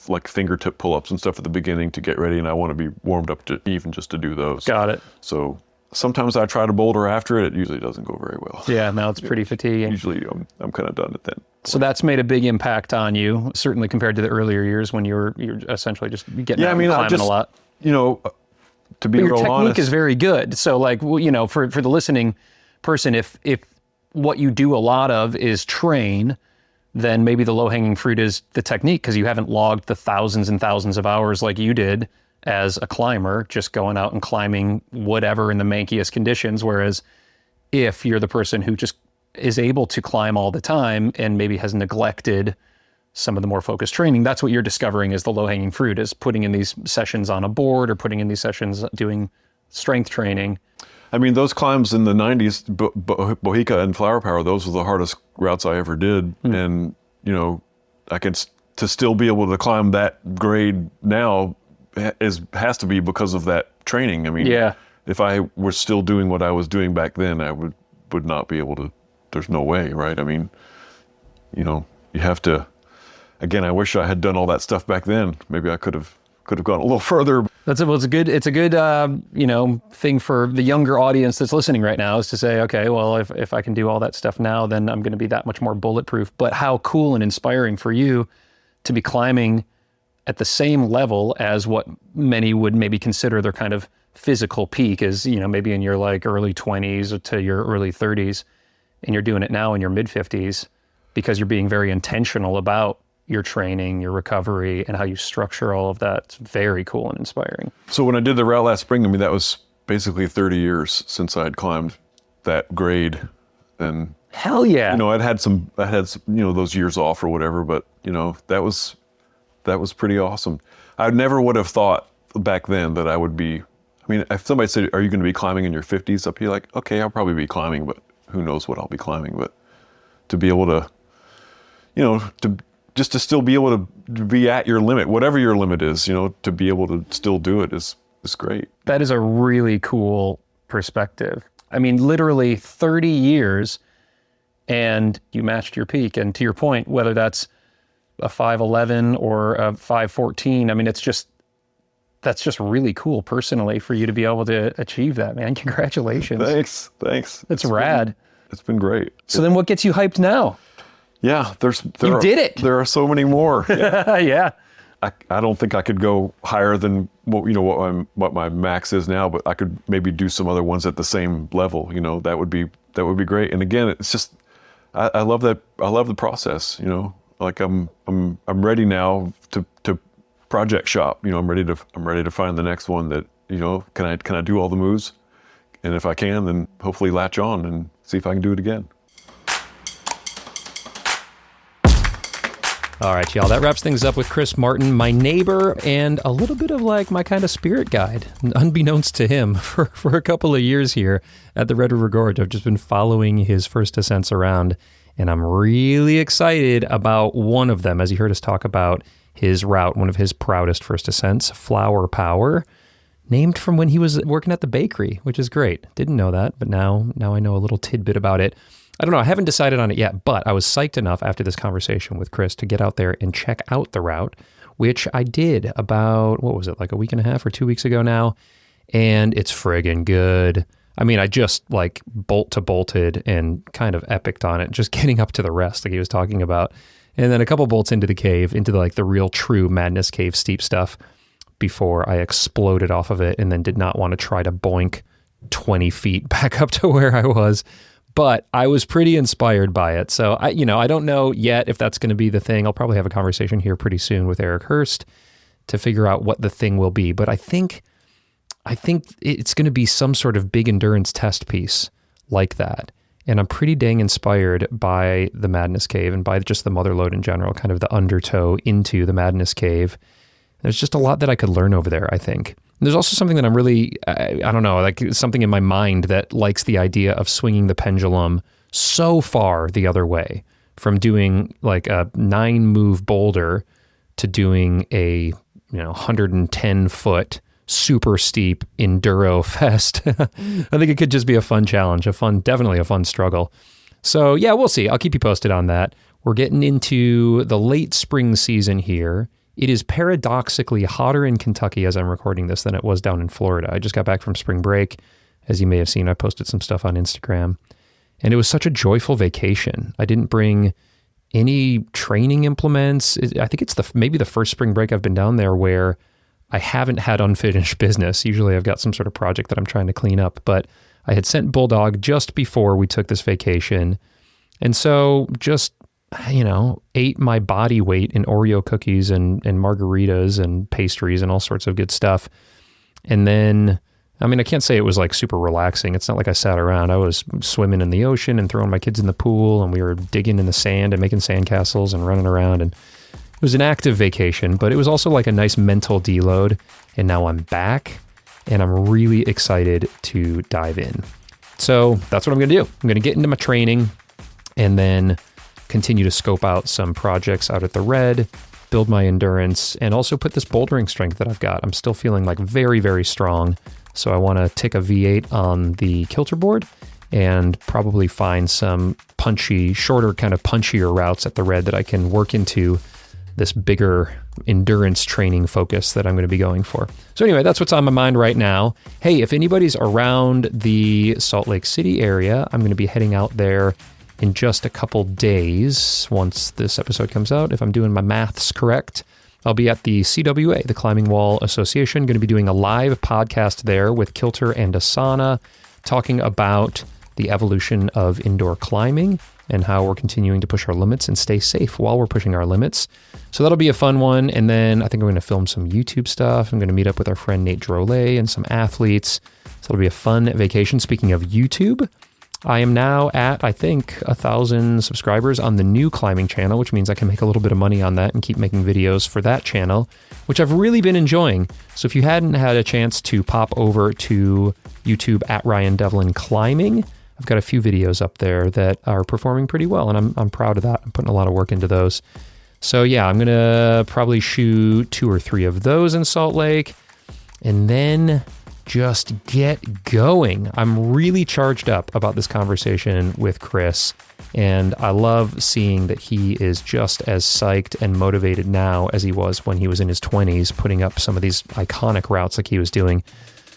like fingertip pull-ups and stuff at the beginning to get ready, and I want to be warmed up to even just to do those.
Got it.
So sometimes I try to boulder after it. It usually doesn't go very well.
Yeah, no, it's pretty fatiguing.
Usually I'm kind of done at then.
So that's made a big impact on you, certainly compared to the earlier years when you're essentially just getting out and climbing a lot.
To be
But
real
your technique
honest,
is very good. So, like, for the listening person, if what you do a lot of is train, then maybe the low-hanging fruit is the technique, because you haven't logged the thousands and thousands of hours like you did as a climber, just going out and climbing whatever in the mankiest conditions. Whereas if you're the person who just is able to climb all the time and maybe has neglected some of the more focused training, that's what you're discovering is the low-hanging fruit, is putting in these sessions on a board or putting in these sessions doing strength training.
Those climbs in the 90s, Boca and Flower Power, those were the hardest routes I ever did. And, I can, to still be able to climb that grade now has to be because of that training. If I were still doing what I was doing back then, I would not be able to. There's no way, right? You have to. Again, I wish I had done all that stuff back then. Maybe I could have gone a little further. It's
a good thing for the younger audience that's listening right now, is to say, okay, well, if I can do all that stuff now, then I'm going to be that much more bulletproof. But how cool and inspiring for you to be climbing at the same level as what many would maybe consider their kind of physical peak is, maybe in your like early 20s to your early 30s, and you're doing it now in your mid 50s, because you're being very intentional about your training, your recovery, and how you structure all of that. It's very cool and inspiring. So
when I did the route last spring, that was basically 30 years since I had climbed that grade. And
hell yeah.
I had some, those years off or whatever, but that was pretty awesome. I never would have thought back then that I would be, if somebody said, are you going to be climbing in your 50s? I'd be like, okay, I'll probably be climbing, but who knows what I'll be climbing. But to be able to, just to still be able to be at your limit, whatever your limit is, to be able to still do it is great.
That is a really cool perspective. Literally 30 years and you matched your peak. And to your point, whether that's a 5'11" or a 5'14", that's just really cool personally for you to be able to achieve that, man. Congratulations.
Thanks.
It's rad.
It's been great.
So then what gets you hyped now?
Yeah,
you did it.
There are so many more. Yeah.
Yeah.
I don't think I could go higher than what my max is now, but I could maybe do some other ones at the same level. That would be great. And again, it's just I love that. I love the process. Like I'm ready now to project shop. I'm ready to find the next one that can I do all the moves, and if I can, then hopefully latch on and see if I can do it again.
All right, y'all, that wraps things up with Chris Martin, my neighbor, and a little bit of like my kind of spirit guide, unbeknownst to him, for a couple of years here at the Red River Gorge. I've just been following his first ascents around, and I'm really excited about one of them, as you heard us talk about his route, one of his proudest first ascents, Flower Power, named from when he was working at the bakery, which is great. Didn't know that, but now I know a little tidbit about it. I don't know. I haven't decided on it yet, but I was psyched enough after this conversation with Chris to get out there and check out the route, which I did about, what was it, like a week and a half or 2 weeks ago now, and it's friggin' good. I mean, I just like bolted and kind of epicked on it, just getting up to the rest like he was talking about. And then a couple bolts into the cave, into the real true Madness Cave steep stuff before I exploded off of it and then did not want to try to boink 20 feet back up to where I was. But I was pretty inspired by it. So I don't know yet if that's going to be the thing. I'll probably have a conversation here pretty soon with Eric Hurst to figure out what the thing will be. But I think it's going to be some sort of big endurance test piece like that. And I'm pretty dang inspired by the Madness Cave and by just the Motherlode in general, kind of the undertow into the Madness Cave. There's just a lot that I could learn over there, I think. There's also something that I'm really, I don't know, like something in my mind that likes the idea of swinging the pendulum so far the other way, from doing like a 9-move boulder to doing a 110-foot super steep enduro fest. I think it could just be a fun challenge, definitely a fun struggle. So yeah, we'll see. I'll keep you posted on that. We're getting into the late spring season here. It is paradoxically hotter in Kentucky as I'm recording this than it was down in Florida. I just got back from spring break. As you may have seen, I posted some stuff on Instagram. And it was such a joyful vacation. I didn't bring any training implements. I think it's maybe the first spring break I've been down there where I haven't had unfinished business. Usually I've got some sort of project that I'm trying to clean up. But I had sent Bulldog just before we took this vacation. And so just ate my body weight in Oreo cookies and margaritas and pastries and all sorts of good stuff. And then, I mean, I can't say it was like super relaxing. It's not like I sat around. I was swimming in the ocean and throwing my kids in the pool, and we were digging in the sand and making sandcastles and running around. And it was an active vacation, but it was also like a nice mental deload. And now I'm back and I'm really excited to dive in. So that's what I'm going to do. I'm going to get into my training and then continue to scope out some projects out at the Red, build my endurance, and also put this bouldering strength that I've got. I'm still feeling like very, very strong. So I want to tick a V8 on the kilter board and probably find some shorter, kind of punchier routes at the Red that I can work into this bigger endurance training focus that I'm going to be going for. So anyway, that's what's on my mind right now. Hey, if anybody's around the Salt Lake City area, I'm going to be heading out there in just a couple days once this episode comes out. If I'm doing my maths correct, I'll be at the CWA, the Climbing Wall Association, going to be doing a live podcast there with Kilter and Asana, talking about the evolution of indoor climbing and how we're continuing to push our limits and stay safe while we're pushing our limits. So that'll be a fun one. And then I think I'm going to film some YouTube stuff. I'm going to meet up with our friend Nate Drolet and some athletes. So it'll be a fun vacation. Speaking of YouTube, I am now at, I think, 1,000 subscribers on the new climbing channel, which means I can make a little bit of money on that and keep making videos for that channel, which I've really been enjoying. So if you hadn't had a chance to pop over to YouTube at Ryan Devlin Climbing, I've got a few videos up there that are performing pretty well, and I'm proud of that. I'm putting a lot of work into those. So yeah, I'm going to probably shoot 2 or 3 of those in Salt Lake, and then just get going. I'm really charged up about this conversation with Chris, and I love seeing that he is just as psyched and motivated now as he was when he was in his 20s, putting up some of these iconic routes like he was doing.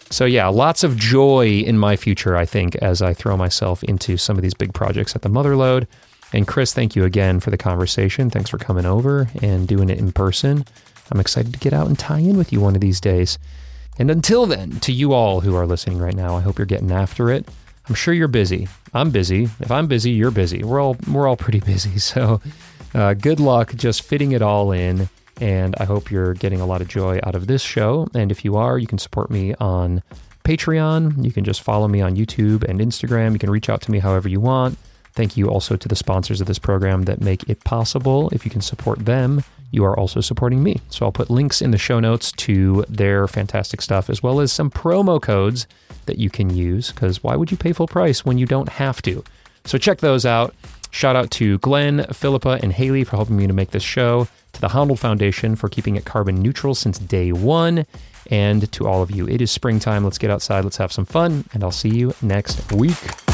So yeah, lots of joy in my future, I think, as I throw myself into some of these big projects at the Motherlode. And Chris, thank you again for the conversation. Thanks for coming over and doing it in person. I'm excited to get out and tie in with you one of these days. And until then, to you all who are listening right now, I hope you're getting after it. I'm sure you're busy. I'm busy. If I'm busy, you're busy. We're all pretty busy. So good luck just fitting it all in. And I hope you're getting a lot of joy out of this show. And if you are, you can support me on Patreon. You can just follow me on YouTube and Instagram. You can reach out to me however you want. Thank you also to the sponsors of this program that make it possible. If you can support them, you are also supporting me. So I'll put links in the show notes to their fantastic stuff, as well as some promo codes that you can use, because why would you pay full price when you don't have to? So check those out. Shout out to Glenn, Philippa, and Haley for helping me to make this show, to the Honnold Foundation for keeping it carbon neutral since day one, and to all of you. It is springtime. Let's get outside. Let's have some fun, and I'll see you next week.